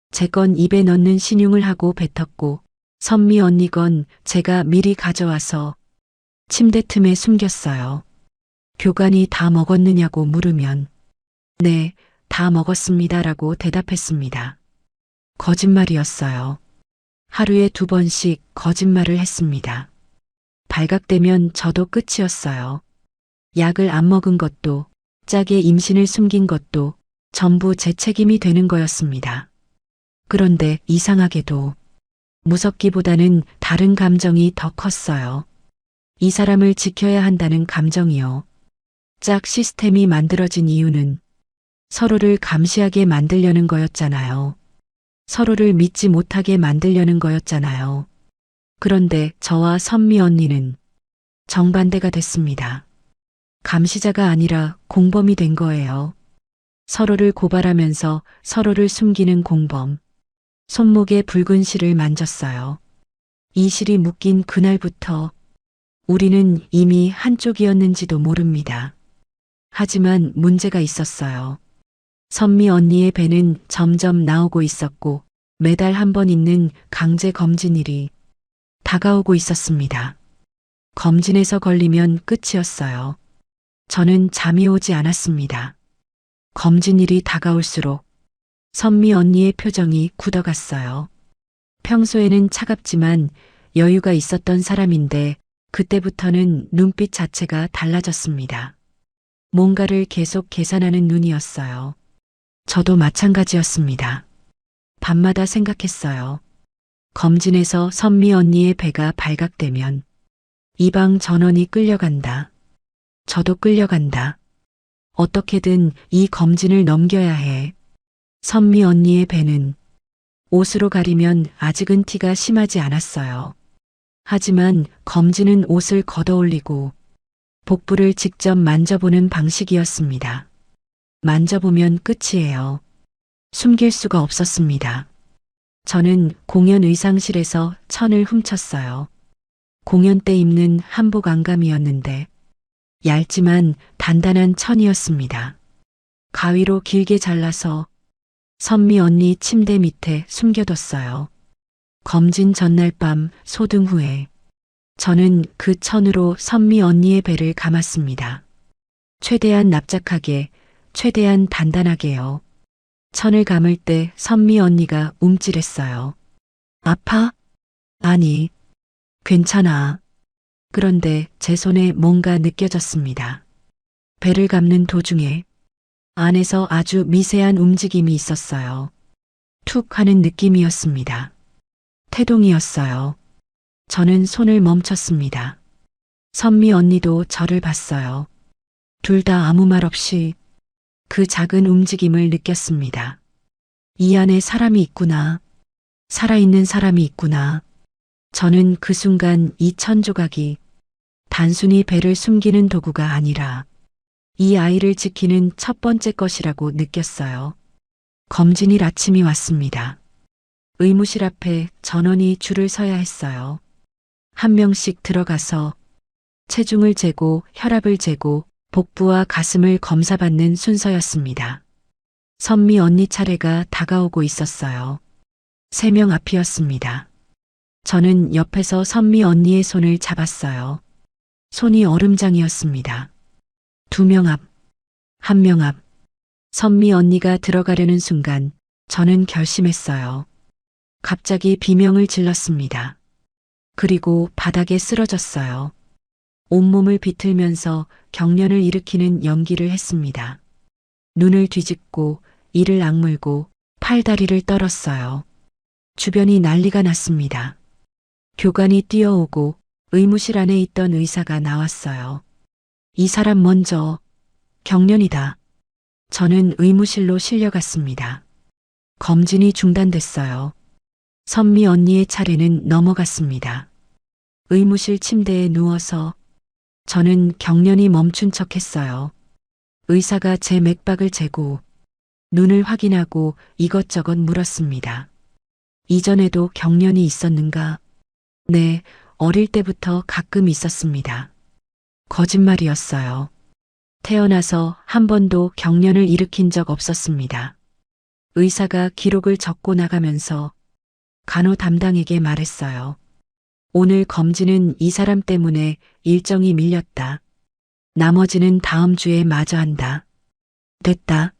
제 건 입에 넣는 신용을 하고 뱉었고, 선미 언니 건 제가 미리 가져와서 침대 틈에 숨겼어요. 교관이 다 먹었느냐고 물으면, 네, 다 먹었습니다라고 대답했습니다. 거짓말이었어요. 하루에 2번씩 거짓말을 했습니다. 발각되면 저도 끝이었어요. 약을 안 먹은 것도, 짝에 임신을 숨긴 것도 전부 제 책임이 되는 거였습니다. 그런데 이상하게도 무섭기보다는 다른 감정이 더 컸어요. 이 사람을 지켜야 한다는 감정이요. 짝 시스템이 만들어진 이유는 서로를 감시하게 만들려는 거였잖아요. 서로를 믿지 못하게 만들려는 거였잖아요. 그런데 저와 선미 언니는 정반대가 됐습니다. 감시자가 아니라 공범이 된 거예요. 서로를 고발하면서 서로를 숨기는 공범. 손목에 붉은 실을 만졌어요. 이 실이 묶인 그날부터 우리는 이미 한쪽이었는지도 모릅니다. 하지만 문제가 있었어요. 선미 언니의 배는 점점 나오고 있었고 매달 한 번 있는 강제 검진일이 다가오고 있었습니다. 검진에서 걸리면 끝이었어요. 저는 잠이 오지 않았습니다. 검진일이 다가올수록 선미 언니의 표정이 굳어갔어요. 평소에는 차갑지만 여유가 있었던 사람인데 그때부터는 눈빛 자체가 달라졌습니다. 뭔가를 계속 계산하는 눈이었어요. 저도 마찬가지였습니다. 밤마다 생각했어요. 검진에서 선미 언니의 배가 발각되면 이 방 전원이 끌려간다. 저도 끌려간다. 어떻게든 이 검진을 넘겨야 해. 선미 언니의 배는 옷으로 가리면 아직은 티가 심하지 않았어요. 하지만 검진은 옷을 걷어올리고 복부를 직접 만져보는 방식이었습니다. 만져보면 끝이에요. 숨길 수가 없었습니다. 저는 공연 의상실에서 천을 훔쳤어요. 공연 때 입는 한복 안감이었는데 얇지만 단단한 천이었습니다. 가위로 길게 잘라서 선미 언니 침대 밑에 숨겨뒀어요. 검진 전날 밤 소등 후에 저는 그 천으로 선미 언니의 배를 감았습니다. 최대한 납작하게, 최대한 단단하게요. 천을 감을 때 선미 언니가 움찔했어요. 아파? 아니, 괜찮아. 그런데 제 손에 뭔가 느껴졌습니다. 배를 감는 도중에 안에서 아주 미세한 움직임이 있었어요. 툭 하는 느낌이었습니다. 태동이었어요. 저는 손을 멈췄습니다. 선미 언니도 저를 봤어요. 둘 다 아무 말 없이 그 작은 움직임을 느꼈습니다. 이 안에 사람이 있구나. 살아있는 사람이 있구나. 저는 그 순간 이 천조각이 단순히 배를 숨기는 도구가 아니라 이 아이를 지키는 첫 번째 것이라고 느꼈어요. 검진일 아침이 왔습니다. 의무실 앞에 전원이 줄을 서야 했어요. 한 명씩 들어가서 체중을 재고 혈압을 재고 복부와 가슴을 검사받는 순서였습니다. 선미 언니 차례가 다가오고 있었어요. 3명 앞이었습니다. 저는 옆에서 선미 언니의 손을 잡았어요. 손이 얼음장이었습니다. 2명 앞, 1명 앞. 선미 언니가 들어가려는 순간 저는 결심했어요. 갑자기 비명을 질렀습니다. 그리고 바닥에 쓰러졌어요. 온몸을 비틀면서 경련을 일으키는 연기를 했습니다. 눈을 뒤집고 이를 악물고 팔다리를 떨었어요. 주변이 난리가 났습니다. 교관이 뛰어오고 의무실 안에 있던 의사가 나왔어요. 이 사람 먼저, 경련이다. 저는 의무실로 실려갔습니다. 검진이 중단됐어요. 선미 언니의 차례는 넘어갔습니다. 의무실 침대에 누워서 저는 경련이 멈춘 척 했어요. 의사가 제 맥박을 재고 눈을 확인하고 이것저것 물었습니다. 이전에도 경련이 있었는가? 네, 어릴 때부터 가끔 있었습니다. 거짓말이었어요. 태어나서 한 번도 경련을 일으킨 적 없었습니다. 의사가 기록을 적고 나가면서 간호 담당에게 말했어요. 오늘 검진은 이 사람 때문에 일정이 밀렸다. 나머지는 다음 주에 마저 한다. 됐다.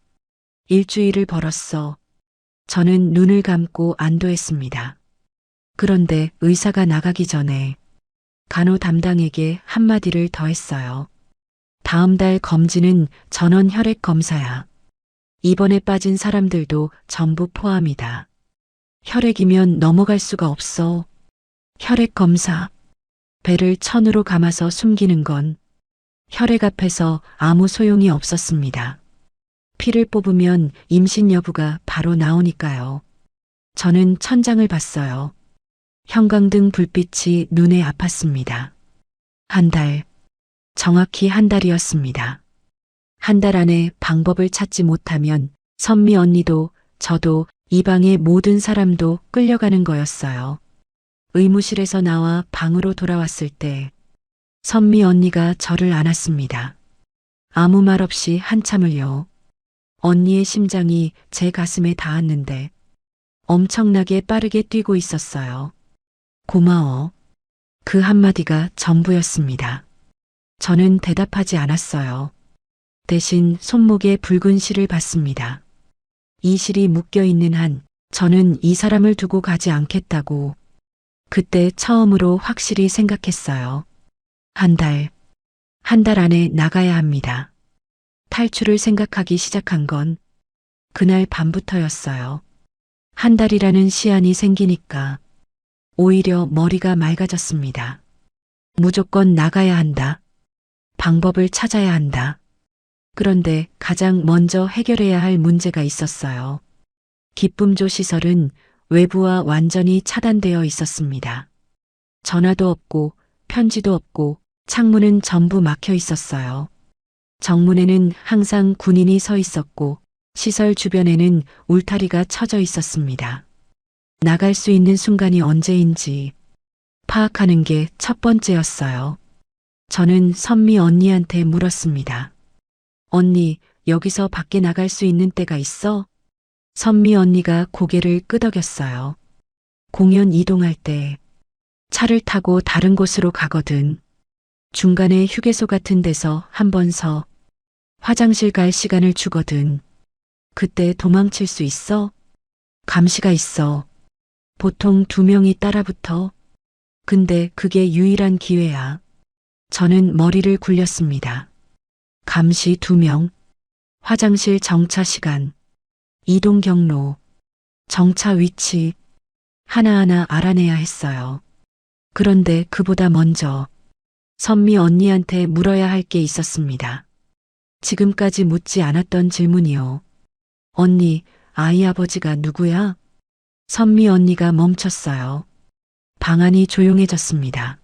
일주일을 벌었어. 저는 눈을 감고 안도했습니다. 그런데 의사가 나가기 전에 간호 담당에게 한마디를 더 했어요. 다음 달 검진은 전원 혈액 검사야. 입원에 빠진 사람들도 전부 포함이다. 혈액이면 넘어갈 수가 없어. 혈액 검사. 배를 천으로 감아서 숨기는 건 혈액 앞에서 아무 소용이 없었습니다. 피를 뽑으면 임신 여부가 바로 나오니까요. 저는 천장을 봤어요. 형광등 불빛이 눈에 아팠습니다. 한 달, 정확히 한 달이었습니다. 한 달 안에 방법을 찾지 못하면 선미 언니도 저도 이 방의 모든 사람도 끌려가는 거였어요. 의무실에서 나와 방으로 돌아왔을 때 선미 언니가 저를 안았습니다. 아무 말 없이 한참을요. 언니의 심장이 제 가슴에 닿았는데 엄청나게 빠르게 뛰고 있었어요. 고마워. 그 한마디가 전부였습니다. 저는 대답하지 않았어요. 대신 손목에 붉은 실을 봤습니다. 이 실이 묶여 있는 한 저는 이 사람을 두고 가지 않겠다고 그때 처음으로 확실히 생각했어요. 한 달 안에 나가야 합니다. 탈출을 생각하기 시작한 건 그날 밤부터였어요. 한 달이라는 시한이 생기니까 오히려 머리가 맑아졌습니다. 무조건 나가야 한다. 방법을 찾아야 한다. 그런데 가장 먼저 해결해야 할 문제가 있었어요. 기쁨조 시설은 외부와 완전히 차단되어 있었습니다. 전화도 없고 편지도 없고 창문은 전부 막혀 있었어요. 정문에는 항상 군인이 서 있었고 시설 주변에는 울타리가 쳐져 있었습니다. 나갈 수 있는 순간이 언제인지 파악하는 게 첫 번째였어요. 저는 선미 언니한테 물었습니다. 언니, 여기서 밖에 나갈 수 있는 때가 있어? 선미 언니가 고개를 끄덕였어요. 공연 이동할 때 차를 타고 다른 곳으로 가거든. 중간에 휴게소 같은 데서 한 번 서 화장실 갈 시간을 주거든. 그때 도망칠 수 있어? 감시가 있어. 보통 2명이 따라붙어. 근데 그게 유일한 기회야. 저는 머리를 굴렸습니다. 감시 2명, 화장실 정차 시간, 이동 경로, 정차 위치, 하나하나 알아내야 했어요. 그런데 그보다 먼저 선미 언니한테 물어야 할 게 있었습니다. 지금까지 묻지 않았던 질문이요. 언니, 아이 아버지가 누구야? 선미 언니가 멈췄어요. 방 안이 조용해졌습니다.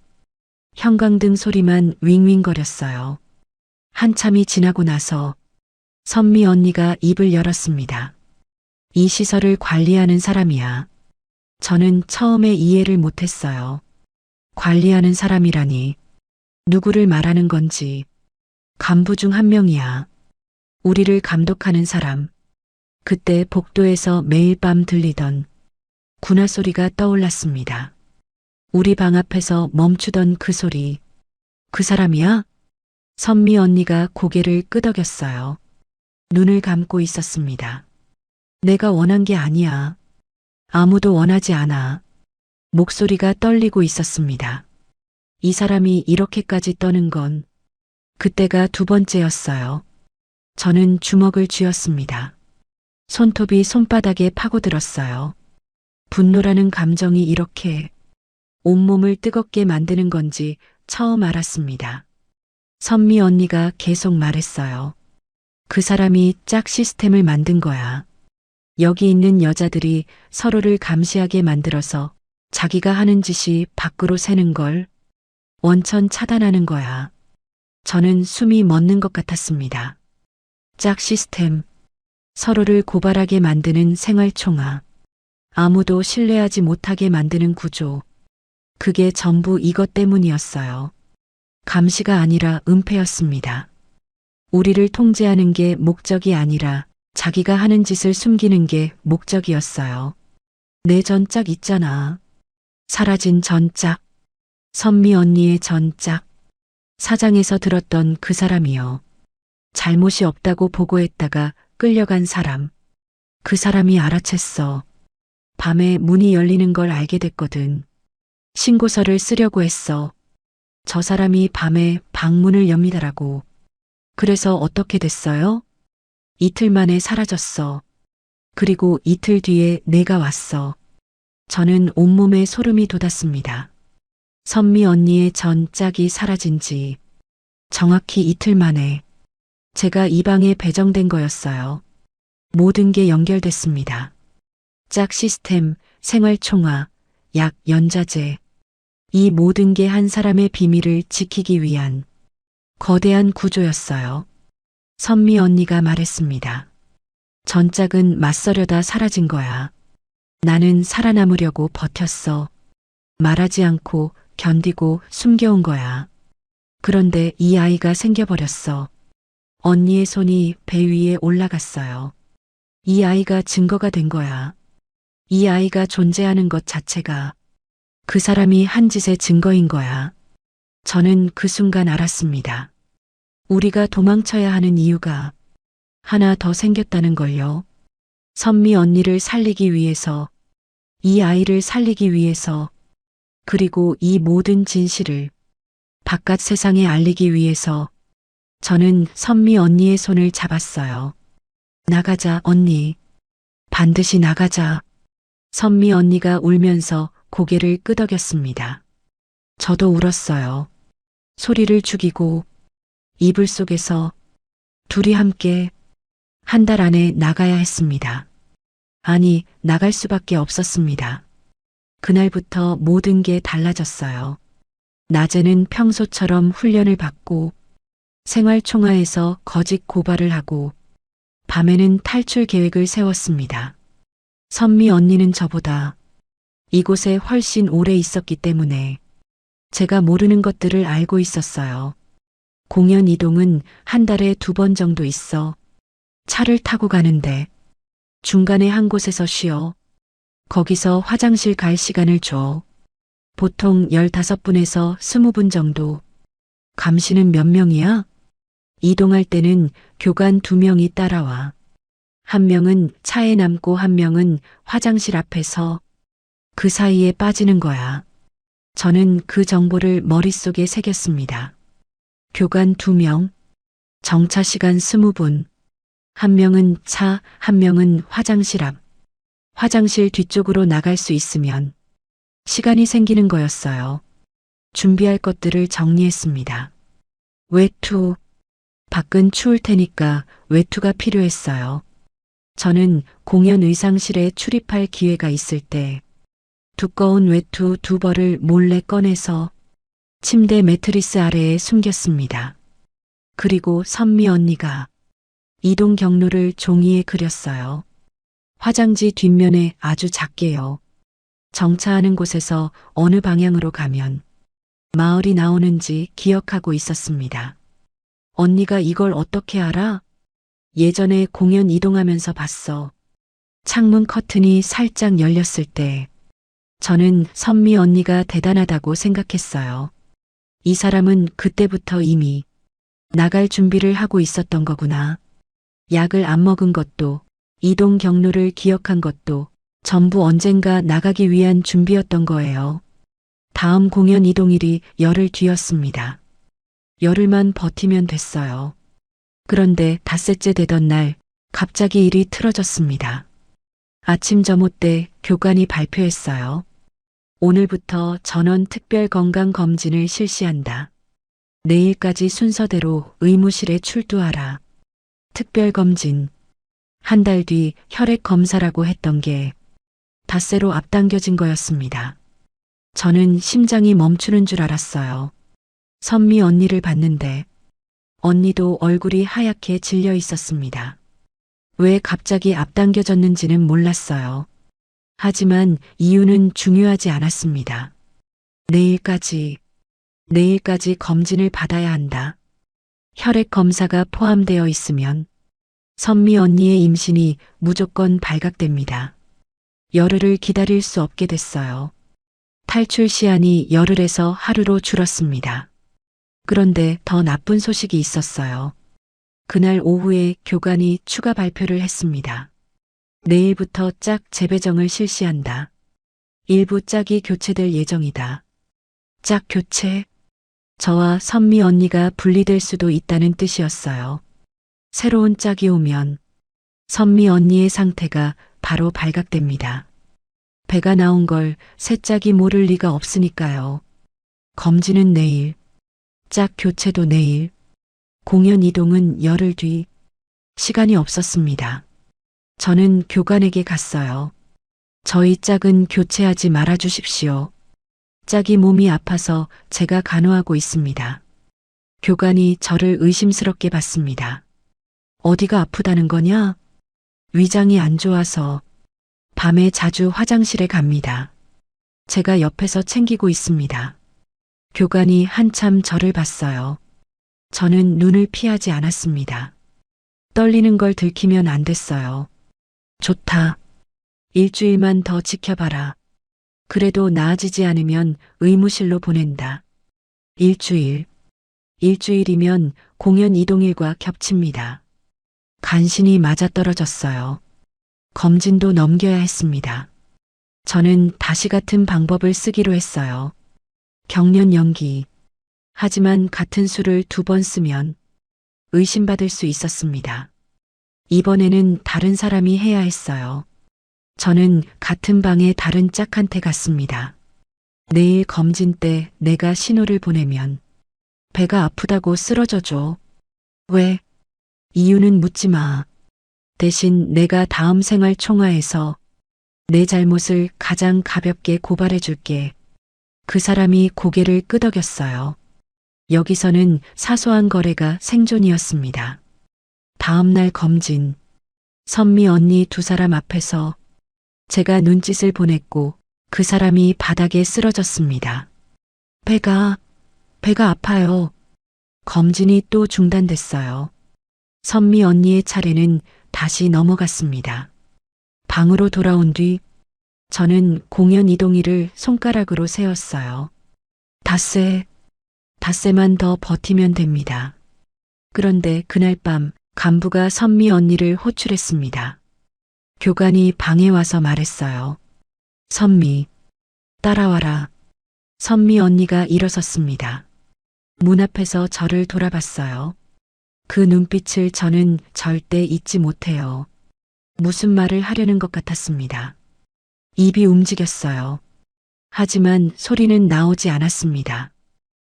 형광등 소리만 윙윙거렸어요. 한참이 지나고 나서 선미 언니가 입을 열었습니다. 이 시설을 관리하는 사람이야. 저는 처음에 이해를 못했어요. 관리하는 사람이라니 누구를 말하는 건지. 간부 중 한 명이야. 우리를 감독하는 사람. 그때 복도에서 매일 밤 들리던 군화 소리가 떠올랐습니다. 우리 방 앞에서 멈추던 그 소리. 그 사람이야? 선미 언니가 고개를 끄덕였어요. 눈을 감고 있었습니다. 내가 원한 게 아니야. 아무도 원하지 않아. 목소리가 떨리고 있었습니다. 이 사람이 이렇게까지 떠는 건 그때가 2번째였어요. 저는 주먹을 쥐었습니다. 손톱이 손바닥에 파고들었어요. 분노라는 감정이 이렇게 온몸을 뜨겁게 만드는 건지 처음 알았습니다. 선미 언니가 계속 말했어요. 그 사람이 짝 시스템을 만든 거야. 여기 있는 여자들이 서로를 감시하게 만들어서 자기가 하는 짓이 밖으로 새는 걸 원천 차단하는 거야. 저는 숨이 멎는 것 같았습니다. 짝 시스템, 서로를 고발하게 만드는 생활총화, 아무도 신뢰하지 못하게 만드는 구조. 그게 전부 이것 때문이었어요. 감시가 아니라 은폐였습니다. 우리를 통제하는 게 목적이 아니라 자기가 하는 짓을 숨기는 게 목적이었어요. 내 전짝 있잖아. 사라진 전짝. 선미 언니의 전짝. 사장에서 들었던 그 사람이요. 잘못이 없다고 보고했다가 끌려간 사람. 그 사람이 알아챘어. 밤에 문이 열리는 걸 알게 됐거든. 신고서를 쓰려고 했어. 저 사람이 밤에 방문을 엽니다라고. 그래서 어떻게 됐어요? 이틀 만에 사라졌어. 그리고 이틀 뒤에 내가 왔어. 저는 온몸에 소름이 돋았습니다. 선미 언니의 전짝이 사라진 지 정확히 이틀 만에 제가 이 방에 배정된 거였어요. 모든 게 연결됐습니다. 짝 시스템, 생활총화, 약, 연자제. 이 모든 게 한 사람의 비밀을 지키기 위한 거대한 구조였어요. 선미 언니가 말했습니다. 전짝은 맞서려다 사라진 거야. 나는 살아남으려고 버텼어. 말하지 않고 견디고 숨겨온 거야. 그런데 이 아이가 생겨버렸어. 언니의 손이 배 위에 올라갔어요. 이 아이가 증거가 된 거야. 이 아이가 존재하는 것 자체가 그 사람이 한 짓의 증거인 거야. 저는 그 순간 알았습니다. 우리가 도망쳐야 하는 이유가 하나 더 생겼다는 걸요. 선미 언니를 살리기 위해서, 이 아이를 살리기 위해서, 그리고 이 모든 진실을 바깥 세상에 알리기 위해서 저는 선미 언니의 손을 잡았어요. 나가자, 언니. 반드시 나가자. 선미 언니가 울면서 고개를 끄덕였습니다. 저도 울었어요. 소리를 죽이고 이불 속에서 둘이 함께 한 달 안에 나가야 했습니다. 아니, 나갈 수밖에 없었습니다. 그날부터 모든 게 달라졌어요. 낮에는 평소처럼 훈련을 받고 생활총화에서 거짓 고발을 하고 밤에는 탈출 계획을 세웠습니다. 선미 언니는 저보다 이곳에 훨씬 오래 있었기 때문에 제가 모르는 것들을 알고 있었어요. 공연 이동은 한 달에 2번 정도 있어. 차를 타고 가는데 중간에 한 곳에서 쉬어. 거기서 화장실 갈 시간을 줘. 보통 15분에서 20분 정도. 감시는 몇 명이야? 이동할 때는 교관 2명이 따라와. 한 명은 차에 남고 한 명은 화장실 앞에서 그 사이에 빠지는 거야. 저는 그 정보를 머릿속에 새겼습니다. 교관 2명, 정차 시간 20분, 한 명은 차, 한 명은 화장실 앞. 화장실 뒤쪽으로 나갈 수 있으면 시간이 생기는 거였어요. 준비할 것들을 정리했습니다. 외투, 밖은 추울 테니까 외투가 필요했어요. 저는 공연 의상실에 출입할 기회가 있을 때 두꺼운 외투 2벌을 몰래 꺼내서 침대 매트리스 아래에 숨겼습니다. 그리고 선미 언니가 이동 경로를 종이에 그렸어요. 화장지 뒷면에 아주 작게요. 정차하는 곳에서 어느 방향으로 가면 마을이 나오는지 기억하고 있었습니다. 언니가 이걸 어떻게 알아? 예전에 공연 이동하면서 봤어. 창문 커튼이 살짝 열렸을 때 저는 선미 언니가 대단하다고 생각했어요. 이 사람은 그때부터 이미 나갈 준비를 하고 있었던 거구나. 약을 안 먹은 것도 이동 경로를 기억한 것도 전부 언젠가 나가기 위한 준비였던 거예요. 다음 공연 이동일이 열흘 뒤였습니다. 열흘만 버티면 됐어요. 그런데 닷새째 되던 날 갑자기 일이 틀어졌습니다. 아침 점호 때 교관이 발표했어요. 오늘부터 전원 특별 건강 검진을 실시한다. 내일까지 순서대로 의무실에 출두하라. 특별 검진. 한 달 뒤 혈액 검사라고 했던 게 닷새로 앞당겨진 거였습니다. 저는 심장이 멈추는 줄 알았어요. 선미 언니를 봤는데 언니도 얼굴이 하얗게 질려 있었습니다. 왜 갑자기 앞당겨졌는지는 몰랐어요. 하지만 이유는 중요하지 않았습니다. 내일까지 검진을 받아야 한다. 혈액 검사가 포함되어 있으면 선미 언니의 임신이 무조건 발각됩니다. 열흘을 기다릴 수 없게 됐어요. 탈출 시한이 열흘에서 하루로 줄었습니다. 그런데 더 나쁜 소식이 있었어요. 그날 오후에 교관이 추가 발표를 했습니다. 내일부터 짝 재배정을 실시한다. 일부 짝이 교체될 예정이다. 짝 교체? 저와 선미 언니가 분리될 수도 있다는 뜻이었어요. 새로운 짝이 오면 선미 언니의 상태가 바로 발각됩니다. 배가 나온 걸 새 짝이 모를 리가 없으니까요. 검진은 내일, 짝 교체도 내일, 공연 이동은 열흘 뒤. 시간이 없었습니다. 저는 교관에게 갔어요. 저희 짝은 교체하지 말아 주십시오. 짝이 몸이 아파서 제가 간호하고 있습니다. 교관이 저를 의심스럽게 봤습니다. 어디가 아프다는 거냐? 위장이 안 좋아서 밤에 자주 화장실에 갑니다. 제가 옆에서 챙기고 있습니다. 교관이 한참 저를 봤어요. 저는 눈을 피하지 않았습니다. 떨리는 걸 들키면 안 됐어요. 좋다. 일주일만 더 지켜봐라. 그래도 나아지지 않으면 의무실로 보낸다. 일주일이면 공연 이동일과 겹칩니다. 간신히 맞아떨어졌어요. 검진도 넘겨야 했습니다. 저는 다시 같은 방법을 쓰기로 했어요. 경련 연기. 하지만 같은 수를 2번 쓰면 의심받을 수 있었습니다. 이번에는 다른 사람이 해야 했어요. 저는 같은 방에 다른 짝한테 갔습니다. 내일 검진 때 내가 신호를 보내면 배가 아프다고 쓰러져 줘. 왜? 이유는 묻지 마. 대신 내가 다음 생활 총화에서 내 잘못을 가장 가볍게 고발해 줄게. 그 사람이 고개를 끄덕였어요. 여기서는 사소한 거래가 생존이었습니다. 다음 날 검진. 선미 언니 2사람 앞에서 제가 눈짓을 보냈고 그 사람이 바닥에 쓰러졌습니다. 배가 아파요. 검진이 또 중단됐어요. 선미 언니의 차례는 다시 넘어갔습니다. 방으로 돌아온 뒤 저는 공연 이동일을 손가락으로 세었어요. 닷새만 더 버티면 됩니다. 그런데 그날 밤 간부가 선미 언니를 호출했습니다. 교관이 방에 와서 말했어요. 선미, 따라와라. 선미 언니가 일어섰습니다. 문 앞에서 저를 돌아봤어요. 그 눈빛을 저는 절대 잊지 못해요. 무슨 말을 하려는 것 같았습니다. 입이 움직였어요. 하지만 소리는 나오지 않았습니다.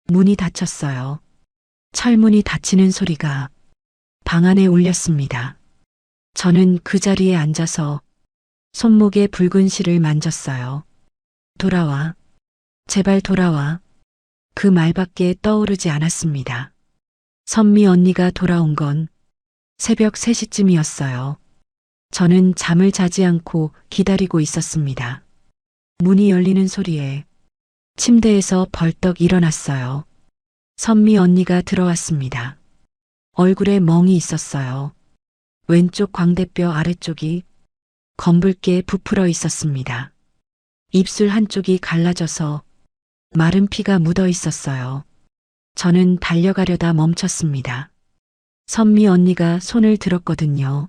문이 닫혔어요. 철문이 닫히는 소리가 방 안에 울렸습니다. 저는 그 자리에 앉아서 손목에 붉은 실을 만졌어요. 돌아와. 제발 돌아와. 그 말밖에 떠오르지 않았습니다. 선미 언니가 돌아온 건 새벽 3시쯤이었어요. 저는 잠을 자지 않고 기다리고 있었습니다. 문이 열리는 소리에 침대에서 벌떡 일어났어요. 선미 언니가 들어왔습니다. 얼굴에 멍이 있었어요. 왼쪽 광대뼈 아래쪽이 검붉게 부풀어 있었습니다. 입술 한쪽이 갈라져서 마른 피가 묻어 있었어요. 저는 달려가려다 멈췄습니다. 선미 언니가 손을 들었거든요.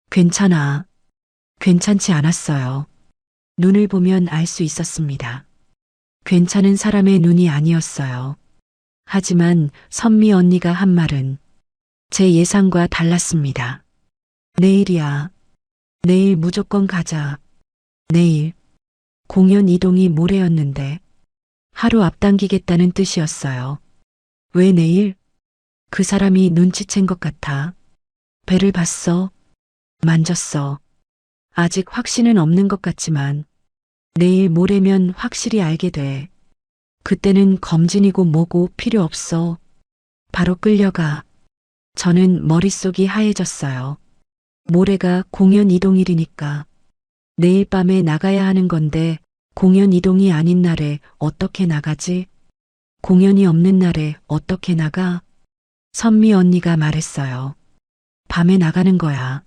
괜찮아. 괜찮지 않았어요. 눈을 보면 알 수 있었습니다. 괜찮은 사람의 눈이 아니었어요. 하지만 선미 언니가 한 말은 제 예상과 달랐습니다. 내일이야. 내일 무조건 가자. 내일. 공연 이동이 모레였는데 하루 앞당기겠다는 뜻이었어요. 왜 내일? 그 사람이 눈치챈 것 같아. 배를 봤어. 만졌어. 아직 확신은 없는 것 같지만 내일 모레면 확실히 알게 돼. 그때는 검진이고 뭐고 필요 없어. 바로 끌려가. 저는 머릿속이 하얘졌어요. 모레가 공연 이동일이니까 내일 밤에 나가야 하는 건데 공연 이동이 아닌 날에 어떻게 나가지? 공연이 없는 날에 어떻게 나가? 선미 언니가 말했어요. 밤에 나가는 거야.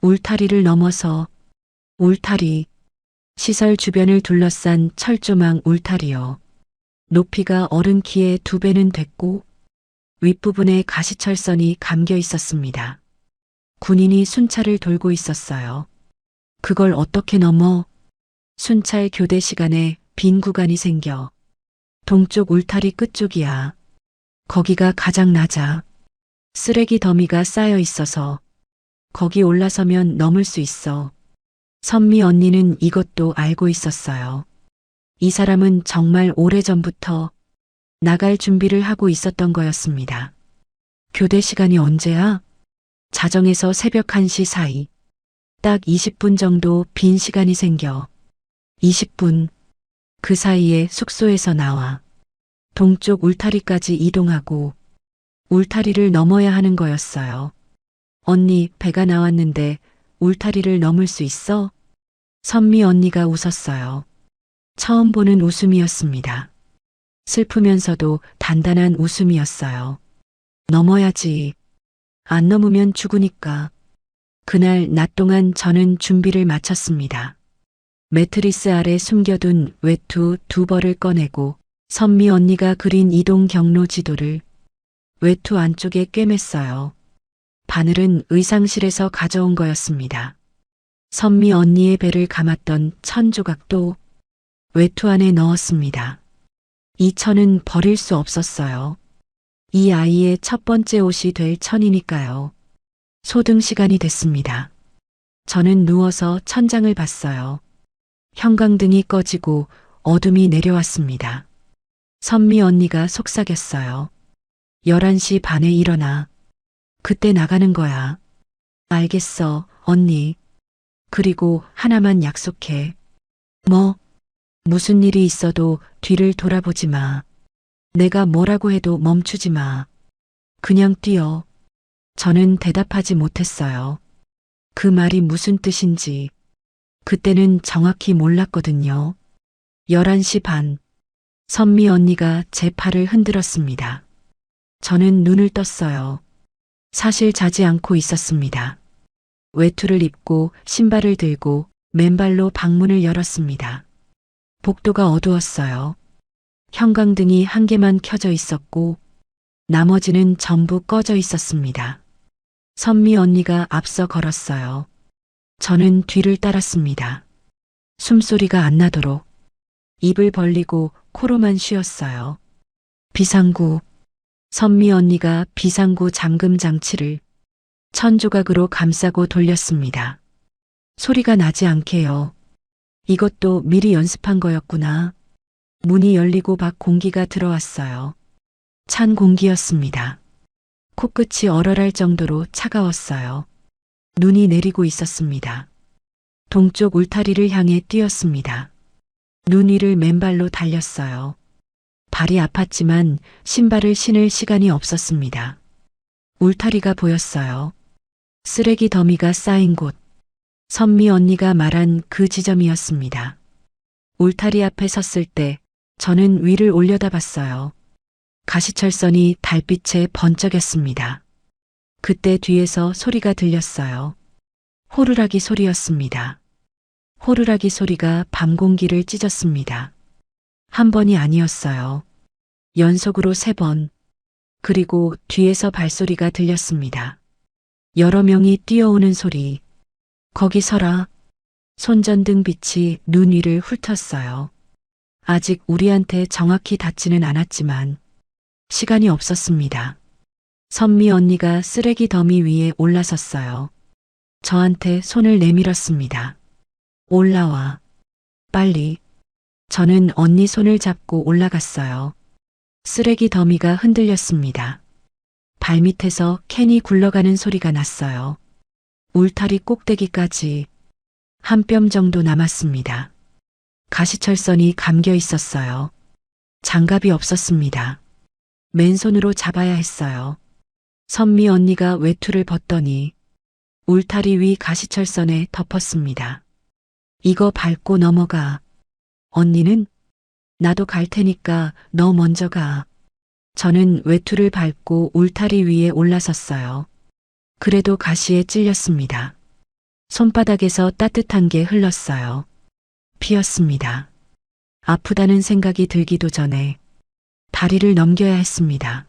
울타리를 넘어서. 울타리. 시설 주변을 둘러싼 철조망 울타리요. 높이가 어른 키의 2배는 됐고 윗부분에 가시철선이 감겨 있었습니다. 군인이 순찰을 돌고 있었어요. 그걸 어떻게 넘어? 순찰 교대 시간에 빈 구간이 생겨. 동쪽 울타리 끝쪽이야. 거기가 가장 낮아. 쓰레기 더미가 쌓여 있어서 거기 올라서면 넘을 수 있어. 선미 언니는 이것도 알고 있었어요. 이 사람은 정말 오래전부터 나갈 준비를 하고 있었던 거였습니다. 교대 시간이 언제야? 자정에서 새벽 1시 사이. 딱 20분 정도 빈 시간이 생겨. 20분. 그 사이에 숙소에서 나와. 동쪽 울타리까지 이동하고 울타리를 넘어야 하는 거였어요. 언니, 배가 나왔는데 울타리를 넘을 수 있어? 선미 언니가 웃었어요. 처음 보는 웃음이었습니다. 슬프면서도 단단한 웃음이었어요. 넘어야지. 안 넘으면 죽으니까. 그날 낮 동안 저는 준비를 마쳤습니다. 매트리스 아래 숨겨둔 외투 2벌을 꺼내고 선미 언니가 그린 이동 경로 지도를 외투 안쪽에 꿰맸어요. 바늘은 의상실에서 가져온 거였습니다. 선미 언니의 배를 감았던 천 조각도 외투 안에 넣었습니다. 이 천은 버릴 수 없었어요. 이 아이의 첫 번째 옷이 될 천이니까요. 소등 시간이 됐습니다. 저는 누워서 천장을 봤어요. 형광등이 꺼지고 어둠이 내려왔습니다. 선미 언니가 속삭였어요. 11시 반에 일어나. 그때 나가는 거야. 알겠어, 언니. 그리고 하나만 약속해. 뭐? 무슨 일이 있어도 뒤를 돌아보지 마. 내가 뭐라고 해도 멈추지 마. 그냥 뛰어. 저는 대답하지 못했어요. 그 말이 무슨 뜻인지 그때는 정확히 몰랐거든요. 11시 반. 선미 언니가 제 팔을 흔들었습니다. 저는 눈을 떴어요. 사실 자지 않고 있었습니다. 외투를 입고 신발을 들고 맨발로 방문을 열었습니다. 복도가 어두웠어요. 형광등이 한 개만 켜져 있었고 나머지는 전부 꺼져 있었습니다. 선미 언니가 앞서 걸었어요. 저는 뒤를 따랐습니다. 숨소리가 안 나도록 입을 벌리고 코로만 쉬었어요. 비상구. 선미 언니가 비상구 잠금 장치를 천 조각으로 감싸고 돌렸습니다. 소리가 나지 않게요. 이것도 미리 연습한 거였구나. 문이 열리고 밖 공기가 들어왔어요. 찬 공기였습니다. 코끝이 얼얼할 정도로 차가웠어요. 눈이 내리고 있었습니다. 동쪽 울타리를 향해 뛰었습니다. 눈 위를 맨발로 달렸어요. 발이 아팠지만 신발을 신을 시간이 없었습니다. 울타리가 보였어요. 쓰레기 더미가 쌓인 곳. 선미 언니가 말한 그 지점이었습니다. 울타리 앞에 섰을 때 저는 위를 올려다봤어요. 가시철선이 달빛에 번쩍였습니다. 그때 뒤에서 소리가 들렸어요. 호루라기 소리였습니다. 호루라기 소리가 밤 공기를 찢었습니다. 한 번이 아니었어요. 연속으로 3번. 그리고 뒤에서 발소리가 들렸습니다. 여러 명이 뛰어오는 소리. 거기 서라. 손전등 빛이 눈 위를 훑었어요. 아직 우리한테 정확히 닿지는 않았지만 시간이 없었습니다. 선미 언니가 쓰레기 더미 위에 올라섰어요. 저한테 손을 내밀었습니다. 올라와. 빨리. 저는 언니 손을 잡고 올라갔어요. 쓰레기 더미가 흔들렸습니다. 발밑에서 캔이 굴러가는 소리가 났어요. 울타리 꼭대기까지 한 뼘 정도 남았습니다. 가시철선이 감겨 있었어요. 장갑이 없었습니다. 맨손으로 잡아야 했어요. 선미 언니가 외투를 벗더니 울타리 위 가시철선에 덮었습니다. 이거 밟고 넘어가. 언니는? 나도 갈 테니까 너 먼저 가. 저는 외투를 밟고 울타리 위에 올라섰어요. 그래도 가시에 찔렸습니다. 손바닥에서 따뜻한 게 흘렀어요. 피었습니다. 아프다는 생각이 들기도 전에 다리를 넘겨야 했습니다.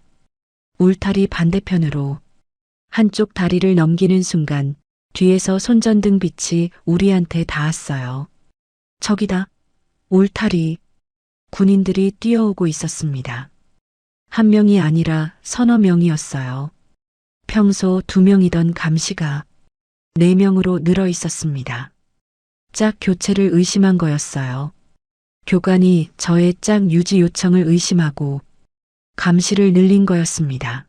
울타리 반대편으로 한쪽 다리를 넘기는 순간 뒤에서 손전등 빛이 우리한테 닿았어요. 저기다. 울타리. 군인들이 뛰어오고 있었습니다. 한 명이 아니라 서너 명이었어요. 평소 2명이던 감시가 4명으로 늘어 있었습니다. 짝 교체를 의심한 거였어요. 교관이 저의 짝 유지 요청을 의심하고 감시를 늘린 거였습니다.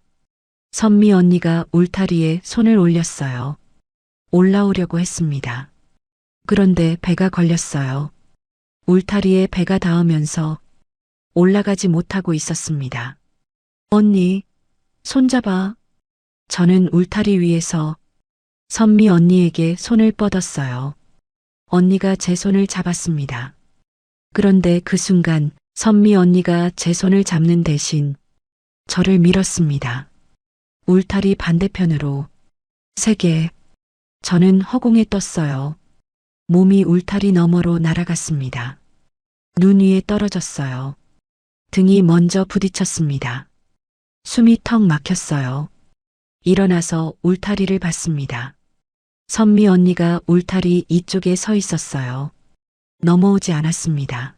선미 언니가 울타리에 손을 올렸어요. 올라오려고 했습니다. 그런데 배가 걸렸어요. 울타리에 배가 닿으면서 올라가지 못하고 있었습니다. 언니, 손잡아. 저는 울타리 위에서 선미 언니에게 손을 뻗었어요. 언니가 제 손을 잡았습니다. 그런데 그 순간 선미 언니가 제 손을 잡는 대신 저를 밀었습니다. 울타리 반대편으로 세게. 저는 허공에 떴어요. 몸이 울타리 너머로 날아갔습니다. 눈 위에 떨어졌어요. 등이 먼저 부딪혔습니다. 숨이 턱 막혔어요. 일어나서 울타리를 봤습니다. 선미 언니가 울타리 이쪽에 서 있었어요. 넘어오지 않았습니다.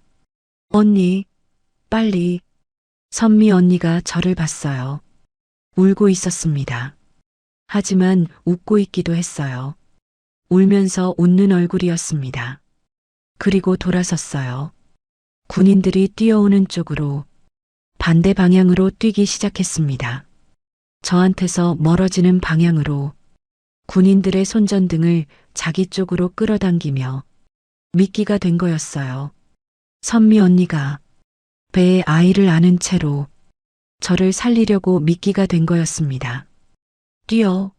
언니, 빨리. 선미 언니가 저를 봤어요. 울고 있었습니다. 하지만 웃고 있기도 했어요. 울면서 웃는 얼굴이었습니다. 그리고 돌아섰어요. 군인들이 뛰어오는 쪽으로 반대 방향으로 뛰기 시작했습니다. 저한테서 멀어지는 방향으로 군인들의 손전등을 자기 쪽으로 끌어당기며 미끼가 된 거였어요. 선미 언니가 배에 아이를 안은 채로 저를 살리려고 미끼가 된 거였습니다. 뛰어.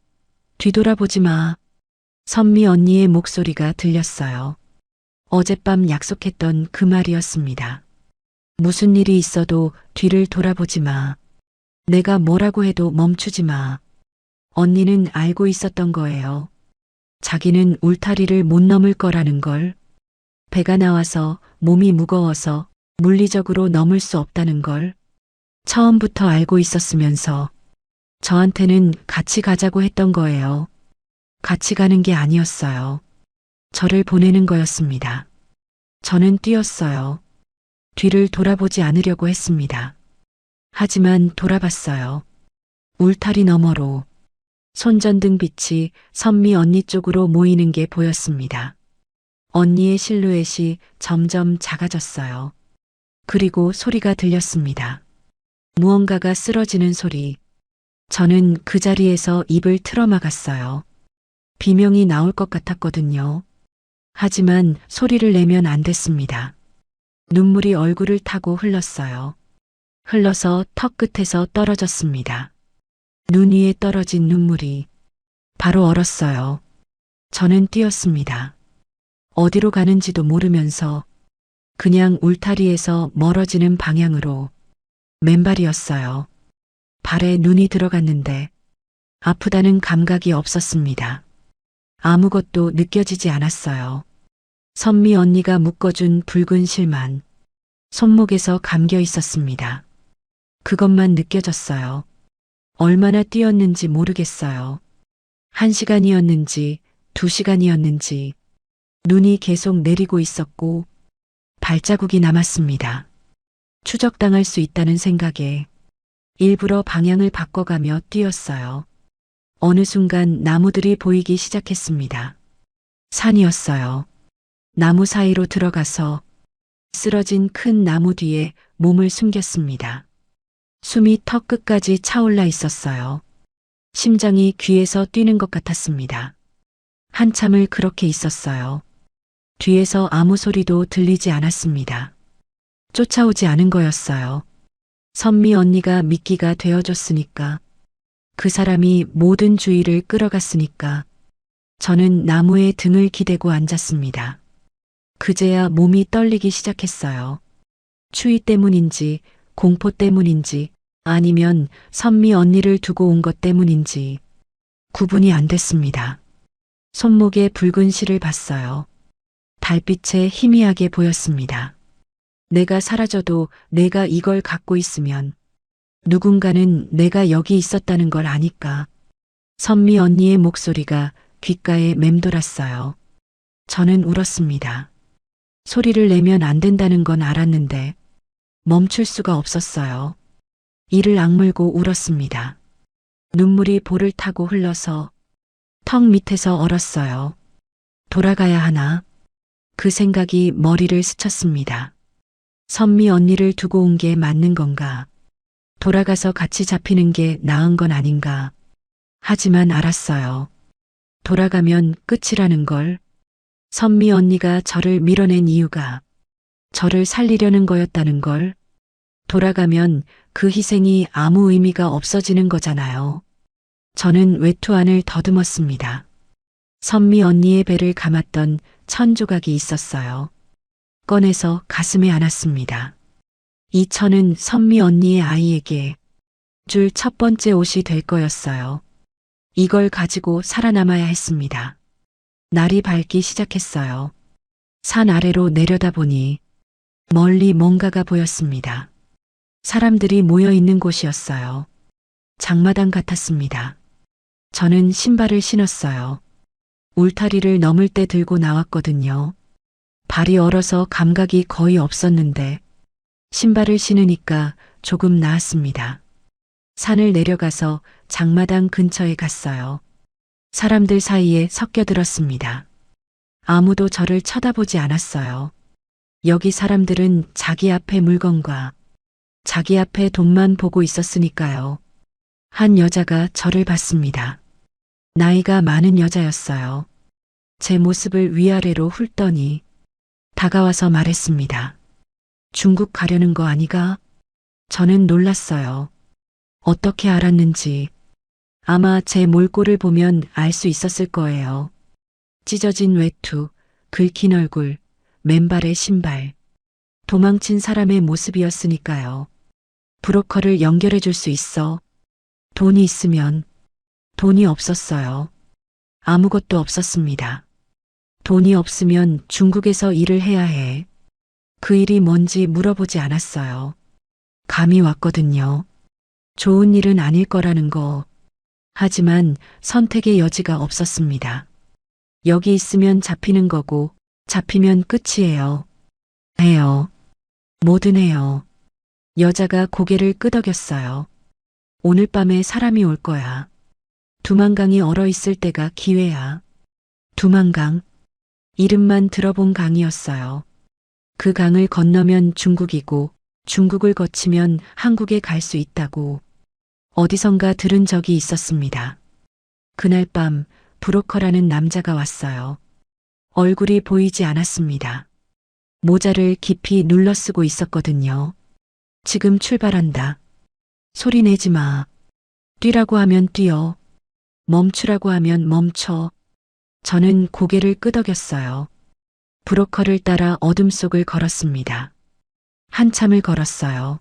뒤돌아보지 마. 선미 언니의 목소리가 들렸어요. 어젯밤 약속했던 그 말이었습니다. 무슨 일이 있어도 뒤를 돌아보지 마. 내가 뭐라고 해도 멈추지 마. 언니는 알고 있었던 거예요. 자기는 울타리를 못 넘을 거라는 걸. 배가 나와서 몸이 무거워서 물리적으로 넘을 수 없다는 걸. 처음부터 알고 있었으면서 저한테는 같이 가자고 했던 거예요. 같이 가는 게 아니었어요. 저를 보내는 거였습니다. 저는 뛰었어요. 뒤를 돌아보지 않으려고 했습니다. 하지만 돌아봤어요. 울타리 너머로 손전등 빛이 선미 언니 쪽으로 모이는 게 보였습니다. 언니의 실루엣이 점점 작아졌어요. 그리고 소리가 들렸습니다. 무언가가 쓰러지는 소리. 저는 그 자리에서 입을 틀어막았어요. 비명이 나올 것 같았거든요. 하지만 소리를 내면 안 됐습니다. 눈물이 얼굴을 타고 흘렀어요. 흘러서 턱 끝에서 떨어졌습니다. 눈 위에 떨어진 눈물이 바로 얼었어요. 저는 뛰었습니다. 어디로 가는지도 모르면서 그냥 울타리에서 멀어지는 방향으로 맨발이었어요. 발에 눈이 들어갔는데 아프다는 감각이 없었습니다. 아무것도 느껴지지 않았어요. 선미 언니가 묶어준 붉은 실만 손목에서 감겨 있었습니다. 그것만 느껴졌어요. 얼마나 뛰었는지 모르겠어요. 1시간이었는지 2시간이었는지 눈이 계속 내리고 있었고 발자국이 남았습니다. 추적당할 수 있다는 생각에 일부러 방향을 바꿔가며 뛰었어요. 어느 순간 나무들이 보이기 시작했습니다. 산이었어요. 나무 사이로 들어가서 쓰러진 큰 나무 뒤에 몸을 숨겼습니다. 숨이 턱 끝까지 차올라 있었어요. 심장이 귀에서 뛰는 것 같았습니다. 한참을 그렇게 있었어요. 뒤에서 아무 소리도 들리지 않았습니다. 쫓아오지 않은 거였어요. 선미 언니가 미끼가 되어줬으니까, 그 사람이 모든 주의를 끌어갔으니까 저는 나무에 등을 기대고 앉았습니다. 그제야 몸이 떨리기 시작했어요. 추위 때문인지, 공포 때문인지, 아니면 선미 언니를 두고 온 것 때문인지 구분이 안 됐습니다. 손목에 붉은 실을 봤어요. 달빛에 희미하게 보였습니다. 내가 사라져도 내가 이걸 갖고 있으면 누군가는 내가 여기 있었다는 걸 아니까. 선미 언니의 목소리가 귓가에 맴돌았어요. 저는 울었습니다. 소리를 내면 안 된다는 건 알았는데 멈출 수가 없었어요. 이를 악물고 울었습니다. 눈물이 볼을 타고 흘러서 턱 밑에서 얼었어요. 돌아가야 하나? 그 생각이 머리를 스쳤습니다. 선미 언니를 두고 온 게 맞는 건가? 돌아가서 같이 잡히는 게 나은 건 아닌가? 하지만 알았어요. 돌아가면 끝이라는 걸. 선미 언니가 저를 밀어낸 이유가 저를 살리려는 거였다는 걸. 돌아가면 그 희생이 아무 의미가 없어지는 거잖아요. 저는 외투 안을 더듬었습니다. 선미 언니의 배를 감았던 천 조각이 있었어요. 꺼내서 가슴에 안았습니다. 이 천은 선미 언니의 아이에게 줄 첫 번째 옷이 될 거였어요. 이걸 가지고 살아남아야 했습니다. 날이 밝기 시작했어요. 산 아래로 내려다보니 멀리 뭔가가 보였습니다. 사람들이 모여 있는 곳이었어요. 장마당 같았습니다. 저는 신발을 신었어요. 울타리를 넘을 때 들고 나왔거든요. 발이 얼어서 감각이 거의 없었는데 신발을 신으니까 조금 나았습니다. 산을 내려가서 장마당 근처에 갔어요. 사람들 사이에 섞여들었습니다. 아무도 저를 쳐다보지 않았어요. 여기 사람들은 자기 앞에 물건과 자기 앞에 돈만 보고 있었으니까요. 한 여자가 저를 봤습니다. 나이가 많은 여자였어요. 제 모습을 위아래로 훑더니 다가와서 말했습니다. 중국 가려는 거 아니가? 저는 놀랐어요. 어떻게 알았는지 아마 제 몰골을 보면 알 수 있었을 거예요. 찢어진 외투, 긁힌 얼굴, 맨발의 신발. 도망친 사람의 모습이었으니까요. 브로커를 연결해 줄 수 있어. 돈이 있으면. 돈이 없었어요. 아무것도 없었습니다. 돈이 없으면 중국에서 일을 해야 해. 그 일이 뭔지 물어보지 않았어요. 감이 왔거든요. 좋은 일은 아닐 거라는 거. 하지만 선택의 여지가 없었습니다. 여기 있으면 잡히는 거고 잡히면 끝이에요. 해요. 뭐든 해요. 여자가 고개를 끄덕였어요. 오늘 밤에 사람이 올 거야. 두만강이 얼어 있을 때가 기회야. 두만강. 이름만 들어본 강이었어요. 그 강을 건너면 중국이고 중국을 거치면 한국에 갈 수 있다고 어디선가 들은 적이 있었습니다. 그날 밤 브로커라는 남자가 왔어요. 얼굴이 보이지 않았습니다. 모자를 깊이 눌러 쓰고 있었거든요. 지금 출발한다. 소리 내지 마. 뛰라고 하면 뛰어. 멈추라고 하면 멈춰. 저는 고개를 끄덕였어요. 브로커를 따라 어둠 속을 걸었습니다. 한참을 걸었어요.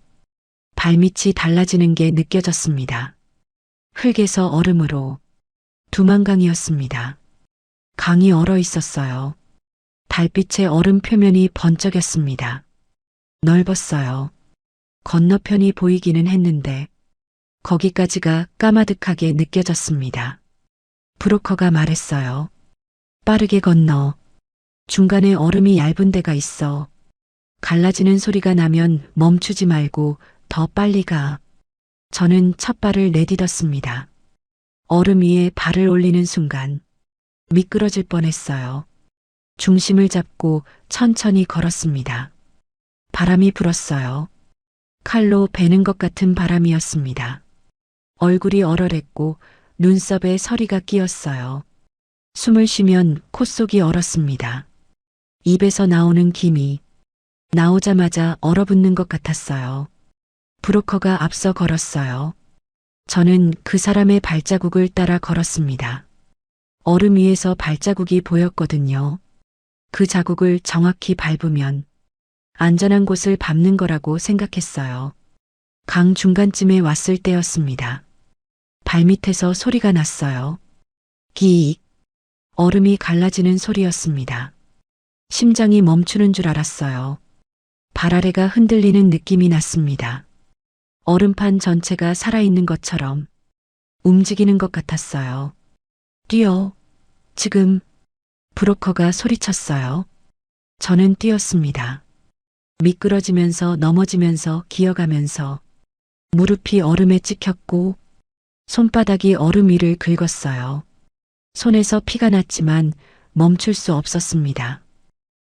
발밑이 달라지는 게 느껴졌습니다. 흙에서 얼음으로. 두만강이었습니다. 강이 얼어 있었어요. 달빛에 얼음 표면이 번쩍였습니다. 넓었어요. 건너편이 보이기는 했는데 거기까지가 까마득하게 느껴졌습니다. 브로커가 말했어요. 빠르게 건너. 중간에 얼음이 얇은 데가 있어. 갈라지는 소리가 나면 멈추지 말고 더 빨리 가. 저는 첫 발을 내딛었습니다. 얼음 위에 발을 올리는 순간 미끄러질 뻔했어요. 중심을 잡고 천천히 걸었습니다. 바람이 불었어요. 칼로 베는 것 같은 바람이었습니다. 얼굴이 얼얼했고 눈썹에 서리가 끼었어요. 숨을 쉬면 콧속이 얼었습니다. 입에서 나오는 김이 나오자마자 얼어붙는 것 같았어요. 브로커가 앞서 걸었어요. 저는 그 사람의 발자국을 따라 걸었습니다. 얼음 위에서 발자국이 보였거든요. 그 자국을 정확히 밟으면 안전한 곳을 밟는 거라고 생각했어요. 강 중간쯤에 왔을 때였습니다. 발밑에서 소리가 났어요. 기익. 얼음이 갈라지는 소리였습니다. 심장이 멈추는 줄 알았어요. 발 아래가 흔들리는 느낌이 났습니다. 얼음판 전체가 살아있는 것처럼 움직이는 것 같았어요. 뛰어. 지금. 브로커가 소리쳤어요. 저는 뛰었습니다. 미끄러지면서 넘어지면서 기어가면서 무릎이 얼음에 찍혔고 손바닥이 얼음 위를 긁었어요. 손에서 피가 났지만 멈출 수 없었습니다.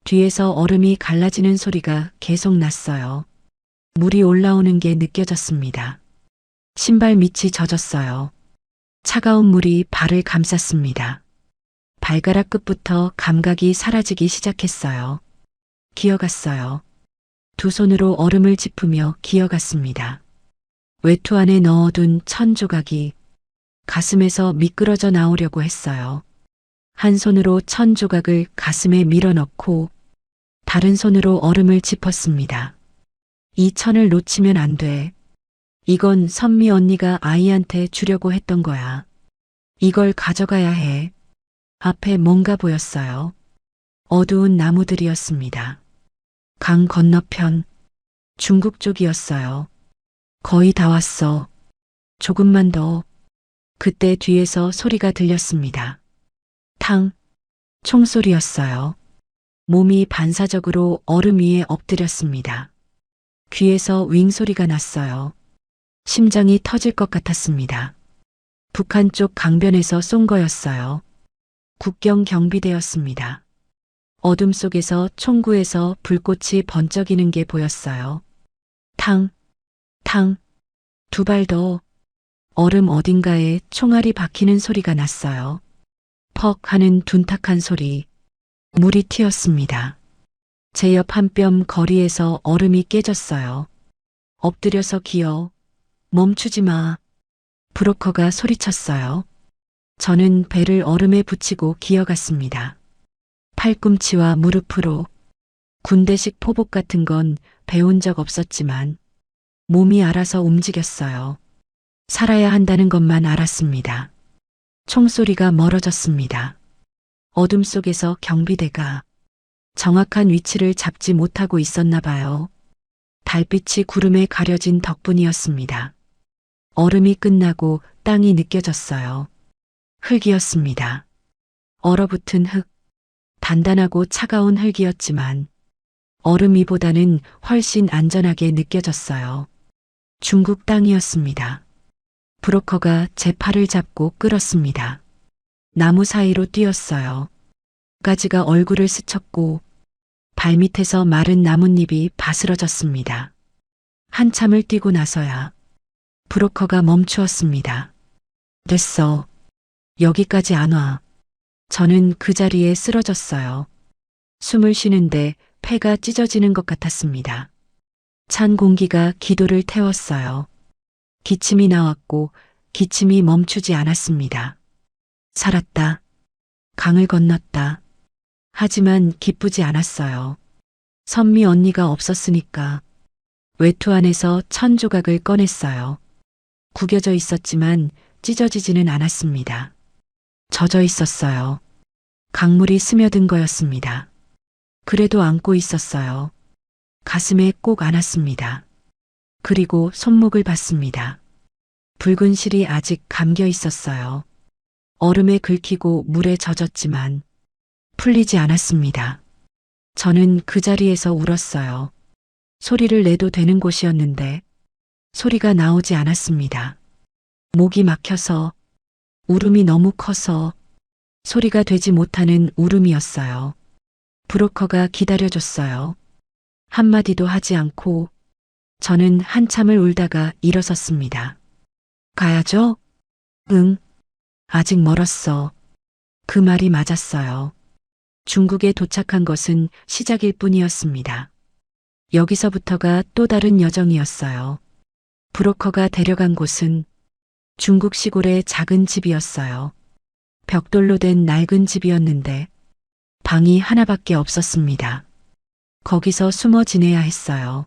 뒤에서 얼음이 갈라지는 소리가 계속 났어요. 물이 올라오는 게 느껴졌습니다. 신발 밑이 젖었어요. 차가운 물이 발을 감쌌습니다. 발가락 끝부터 감각이 사라지기 시작했어요. 기어갔어요. 두 손으로 얼음을 짚으며 기어갔습니다. 외투 안에 넣어둔 천 조각이 가슴에서 미끄러져 나오려고 했어요. 한 손으로 천 조각을 가슴에 밀어넣고 다른 손으로 얼음을 짚었습니다. 이 천을 놓치면 안 돼. 이건 선미 언니가 아이한테 주려고 했던 거야. 이걸 가져가야 해. 앞에 뭔가 보였어요. 어두운 나무들이었습니다. 강 건너편 중국 쪽이었어요. 거의 다 왔어. 조금만 더. 그때 뒤에서 소리가 들렸습니다. 탕. 총소리였어요. 몸이 반사적으로 얼음 위에 엎드렸습니다. 귀에서 윙 소리가 났어요. 심장이 터질 것 같았습니다. 북한 쪽 강변에서 쏜 거였어요. 국경 경비대였습니다. 어둠 속에서 총구에서 불꽃이 번쩍이는 게 보였어요. 탕, 탕, 두 발 더. 얼음 어딘가에 총알이 박히는 소리가 났어요. 퍽 하는 둔탁한 소리. 물이 튀었습니다. 제 옆 한 뼘 거리에서 얼음이 깨졌어요. 엎드려서 기어. 멈추지 마. 브로커가 소리쳤어요. 저는 배를 얼음에 붙이고 기어갔습니다. 팔꿈치와 무릎으로. 군대식 포복 같은 건 배운 적 없었지만 몸이 알아서 움직였어요. 살아야 한다는 것만 알았습니다. 총소리가 멀어졌습니다. 어둠 속에서 경비대가 정확한 위치를 잡지 못하고 있었나 봐요. 달빛이 구름에 가려진 덕분이었습니다. 얼음이 끝나고 땅이 느껴졌어요. 흙이었습니다. 얼어붙은 흙. 단단하고 차가운 흙이었지만 얼음 위보다는 훨씬 안전하게 느껴졌어요. 중국 땅이었습니다. 브로커가 제 팔을 잡고 끌었습니다. 나무 사이로 뛰었어요. 가지가 얼굴을 스쳤고 발밑에서 마른 나뭇잎이 바스러졌습니다. 한참을 뛰고 나서야 브로커가 멈추었습니다. 됐어. 여기까지 안 와. 저는 그 자리에 쓰러졌어요. 숨을 쉬는데 폐가 찢어지는 것 같았습니다. 찬 공기가 기도를 태웠어요. 기침이 나왔고 기침이 멈추지 않았습니다. 살았다. 강을 건넜다. 하지만 기쁘지 않았어요. 선미 언니가 없었으니까. 외투 안에서 천 조각을 꺼냈어요. 구겨져 있었지만 찢어지지는 않았습니다. 젖어 있었어요. 강물이 스며든 거였습니다. 그래도 안고 있었어요. 가슴에 꼭 안았습니다. 그리고 손목을 봤습니다. 붉은 실이 아직 감겨 있었어요. 얼음에 긁히고 물에 젖었지만 풀리지 않았습니다. 저는 그 자리에서 울었어요. 소리를 내도 되는 곳이었는데 소리가 나오지 않았습니다. 목이 막혀서, 울음이 너무 커서 소리가 되지 못하는 울음이었어요. 브로커가 기다려줬어요. 한마디도 하지 않고 저는 한참을 울다가 일어섰습니다. 가야죠? 응. 아직 멀었어. 그 말이 맞았어요. 중국에 도착한 것은 시작일 뿐이었습니다. 여기서부터가 또 다른 여정이었어요. 브로커가 데려간 곳은 중국 시골의 작은 집이었어요. 벽돌로 된 낡은 집이었는데 방이 하나밖에 없었습니다. 거기서 숨어 지내야 했어요.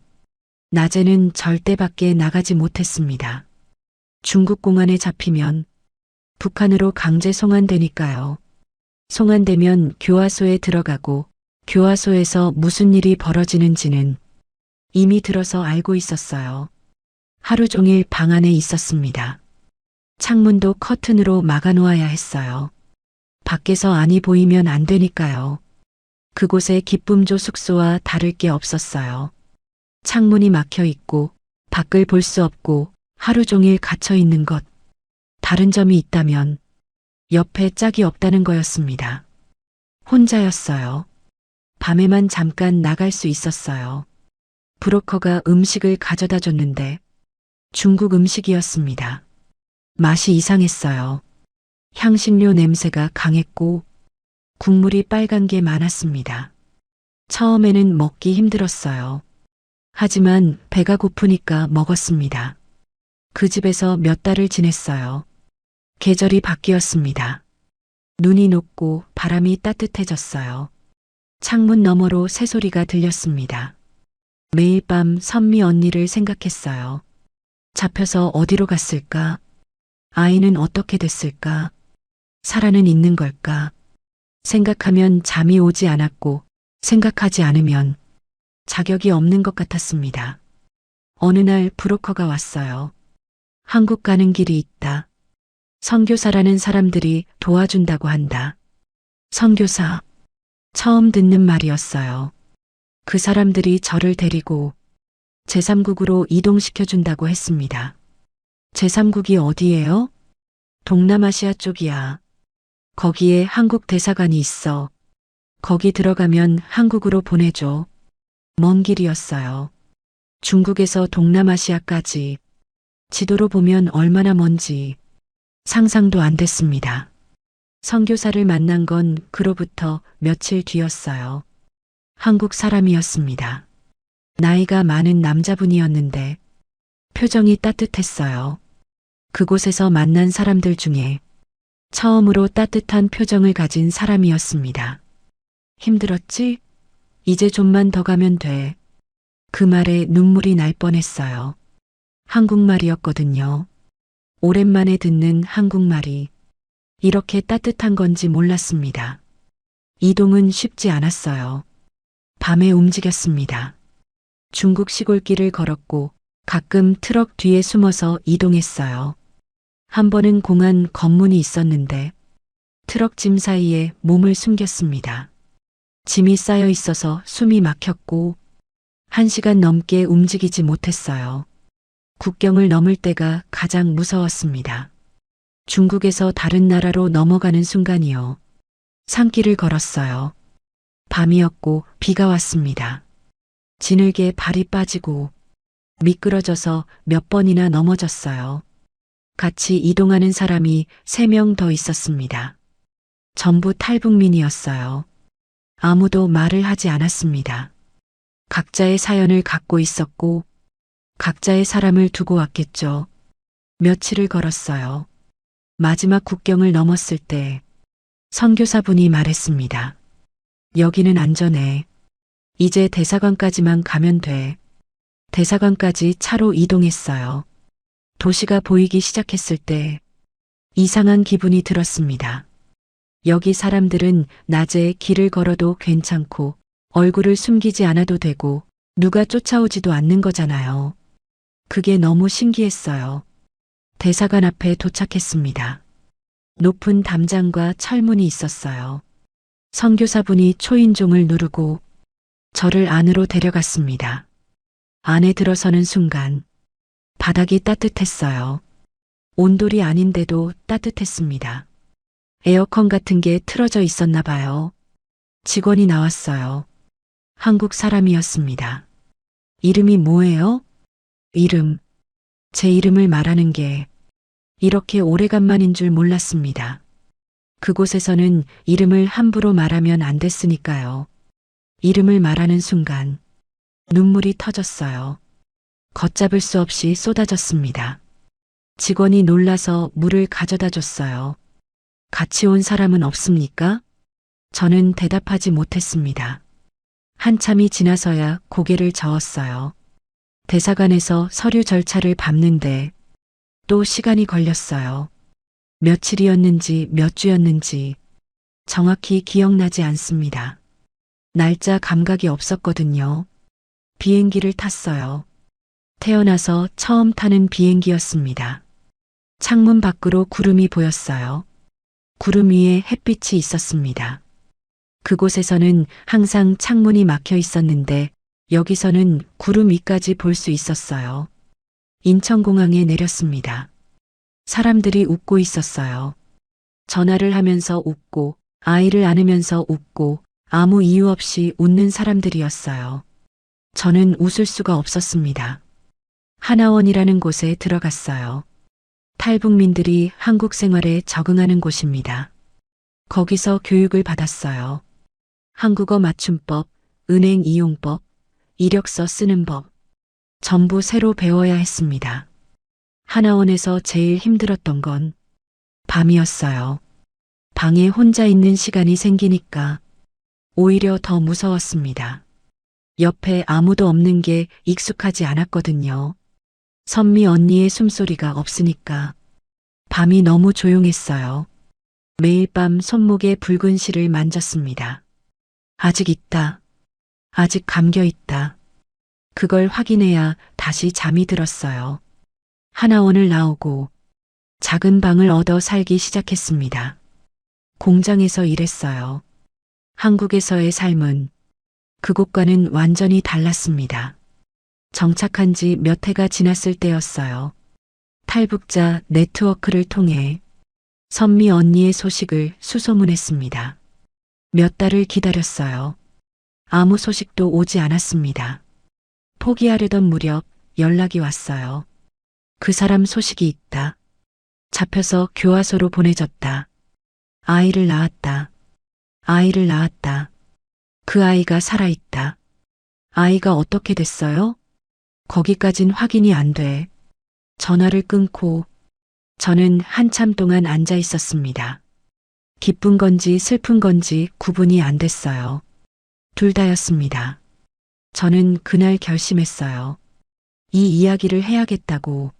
낮에는 절대 밖에 나가지 못했습니다. 중국 공안에 잡히면 북한으로 강제 송환되니까요. 송환되면 교화소에 들어가고 교화소에서 무슨 일이 벌어지는지는 이미 들어서 알고 있었어요. 하루 종일 방 안에 있었습니다. 창문도 커튼으로 막아놓아야 했어요. 밖에서 안이 보이면 안 되니까요. 그곳에 기쁨조 숙소와 다를 게 없었어요. 창문이 막혀 있고 밖을 볼 수 없고 하루 종일 갇혀 있는 것. 다른 점이 있다면 옆에 짝이 없다는 거였습니다. 혼자였어요. 밤에만 잠깐 나갈 수 있었어요. 브로커가 음식을 가져다 줬는데 중국 음식이었습니다. 맛이 이상했어요. 향신료 냄새가 강했고 국물이 빨간 게 많았습니다. 처음에는 먹기 힘들었어요. 하지만 배가 고프니까 먹었습니다. 그 집에서 몇 달을 지냈어요. 계절이 바뀌었습니다. 눈이 녹고 바람이 따뜻해졌어요. 창문 너머로 새소리가 들렸습니다. 매일 밤 선미 언니를 생각했어요. 잡혀서 어디로 갔을까? 아이는 어떻게 됐을까? 살아는 있는 걸까? 생각하면 잠이 오지 않았고 생각하지 않으면 자격이 없는 것 같았습니다. 어느 날 브로커가 왔어요. 한국 가는 길이 있다. 선교사라는 사람들이 도와준다고 한다. 선교사. 처음 듣는 말이었어요. 그 사람들이 저를 데리고 제3국으로 이동시켜준다고 했습니다. 제3국이 어디예요? 동남아시아 쪽이야. 거기에 한국 대사관이 있어. 거기 들어가면 한국으로 보내줘. 먼 길이었어요. 중국에서 동남아시아까지 지도로 보면 얼마나 먼지 상상도 안 됐습니다. 선교사를 만난 건 그로부터 며칠 뒤였어요. 한국 사람이었습니다. 나이가 많은 남자분이었는데 표정이 따뜻했어요. 그곳에서 만난 사람들 중에 처음으로 따뜻한 표정을 가진 사람이었습니다. 힘들었지? 이제 좀만 더 가면 돼. 그 말에 눈물이 날 뻔했어요. 한국말이었거든요. 오랜만에 듣는 한국말이 이렇게 따뜻한 건지 몰랐습니다. 이동은 쉽지 않았어요. 밤에 움직였습니다. 중국 시골길을 걸었고 가끔 트럭 뒤에 숨어서 이동했어요. 한 번은 공안 검문이 있었는데 트럭 짐 사이에 몸을 숨겼습니다. 짐이 쌓여 있어서 숨이 막혔고 1시간 넘게 움직이지 못했어요. 국경을 넘을 때가 가장 무서웠습니다. 중국에서 다른 나라로 넘어가는 순간이요. 산길을 걸었어요. 밤이었고 비가 왔습니다. 지늘게 발이 빠지고 미끄러져서 몇 번이나 넘어졌어요. 같이 이동하는 사람이 3명 더 있었습니다. 전부 탈북민이었어요. 아무도 말을 하지 않았습니다. 각자의 사연을 갖고 있었고 각자의 사람을 두고 왔겠죠. 며칠을 걸었어요. 마지막 국경을 넘었을 때 선교사분이 말했습니다. 여기는 안전해. 이제 대사관까지만 가면 돼. 대사관까지 차로 이동했어요. 도시가 보이기 시작했을 때 이상한 기분이 들었습니다. 여기 사람들은 낮에 길을 걸어도 괜찮고 얼굴을 숨기지 않아도 되고 누가 쫓아오지도 않는 거잖아요. 그게 너무 신기했어요. 대사관 앞에 도착했습니다. 높은 담장과 철문이 있었어요. 선교사분이 초인종을 누르고 저를 안으로 데려갔습니다. 안에 들어서는 순간 바닥이 따뜻했어요. 온돌이 아닌데도 따뜻했습니다. 에어컨 같은 게 틀어져 있었나 봐요. 직원이 나왔어요. 한국 사람이었습니다. 이름이 뭐예요? 이름. 제 이름을 말하는 게 이렇게 오래간만인 줄 몰랐습니다. 그곳에서는 이름을 함부로 말하면 안 됐으니까요. 이름을 말하는 순간 눈물이 터졌어요. 걷잡을 수 없이 쏟아졌습니다. 직원이 놀라서 물을 가져다 줬어요. 같이 온 사람은 없습니까? 저는 대답하지 못했습니다. 한참이 지나서야 고개를 저었어요. 대사관에서 서류 절차를 밟는데 또 시간이 걸렸어요. 며칠이었는지 몇 주였는지 정확히 기억나지 않습니다. 날짜 감각이 없었거든요. 비행기를 탔어요. 태어나서 처음 타는 비행기였습니다. 창문 밖으로 구름이 보였어요. 구름 위에 햇빛이 있었습니다. 그곳에서는 항상 창문이 막혀 있었는데 여기서는 구름 위까지 볼 수 있었어요. 인천공항에 내렸습니다. 사람들이 웃고 있었어요. 전화를 하면서 웃고 아이를 안으면서 웃고 아무 이유 없이 웃는 사람들이었어요. 저는 웃을 수가 없었습니다. 하나원이라는 곳에 들어갔어요. 탈북민들이 한국 생활에 적응하는 곳입니다. 거기서 교육을 받았어요. 한국어 맞춤법, 은행 이용법, 이력서 쓰는 법, 전부 새로 배워야 했습니다. 하나원에서 제일 힘들었던 건 밤이었어요. 방에 혼자 있는 시간이 생기니까 오히려 더 무서웠습니다. 옆에 아무도 없는 게 익숙하지 않았거든요. 선미 언니의 숨소리가 없으니까 밤이 너무 조용했어요. 매일 밤 손목에 붉은 실을 만졌습니다. 아직 있다. 아직 감겨 있다. 그걸 확인해야 다시 잠이 들었어요. 하나원을 나오고 작은 방을 얻어 살기 시작했습니다. 공장에서 일했어요. 한국에서의 삶은 그곳과는 완전히 달랐습니다. 정착한 지 몇 해가 지났을 때였어요. 탈북자 네트워크를 통해 선미 언니의 소식을 수소문했습니다. 몇 달을 기다렸어요. 아무 소식도 오지 않았습니다. 포기하려던 무렵 연락이 왔어요. 그 사람 소식이 있다. 잡혀서 교화소로 보내졌다. 아이를 낳았다. 아이를 낳았다. 그 아이가 살아있다. 아이가 어떻게 됐어요? 거기까진 확인이 안 돼. 전화를 끊고 저는 한참 동안 앉아 있었습니다. 기쁜 건지 슬픈 건지 구분이 안 됐어요. 둘 다였습니다. 저는 그날 결심했어요. 이 이야기를 해야겠다고.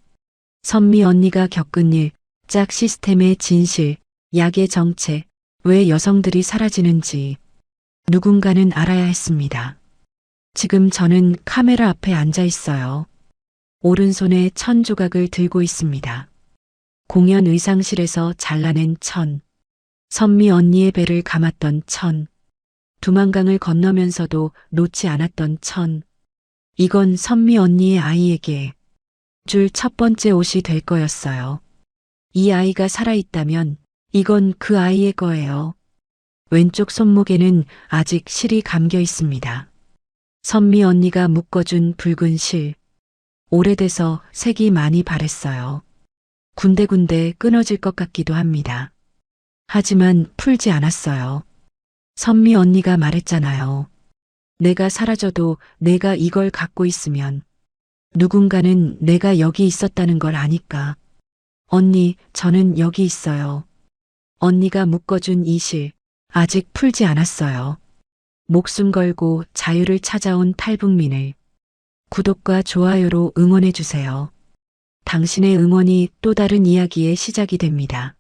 선미 언니가 겪은 일, 짝 시스템의 진실, 약의 정체, 왜 여성들이 사라지는지 누군가는 알아야 했습니다. 지금 저는 카메라 앞에 앉아 있어요. 오른손에 천 조각을 들고 있습니다. 공연 의상실에서 잘라낸 천, 선미 언니의 배를 감았던 천, 두만강을 건너면서도 놓지 않았던 천. 이건 선미 언니의 아이에게 줄 첫 번째 옷이 될 거였어요. 이 아이가 살아있다면 이건 그 아이의 거예요. 왼쪽 손목에는 아직 실이 감겨 있습니다. 선미 언니가 묶어준 붉은 실. 오래돼서 색이 많이 바랬어요. 군데군데 끊어질 것 같기도 합니다. 하지만 풀지 않았어요. 선미 언니가 말했잖아요. 내가 사라져도 내가 이걸 갖고 있으면 누군가는 내가 여기 있었다는 걸 아니까. 언니, 저는 여기 있어요. 언니가 묶어준 이 실, 아직 풀지 않았어요. 목숨 걸고 자유를 찾아온 탈북민을 구독과 좋아요로 응원해 주세요. 당신의 응원이 또 다른 이야기의 시작이 됩니다.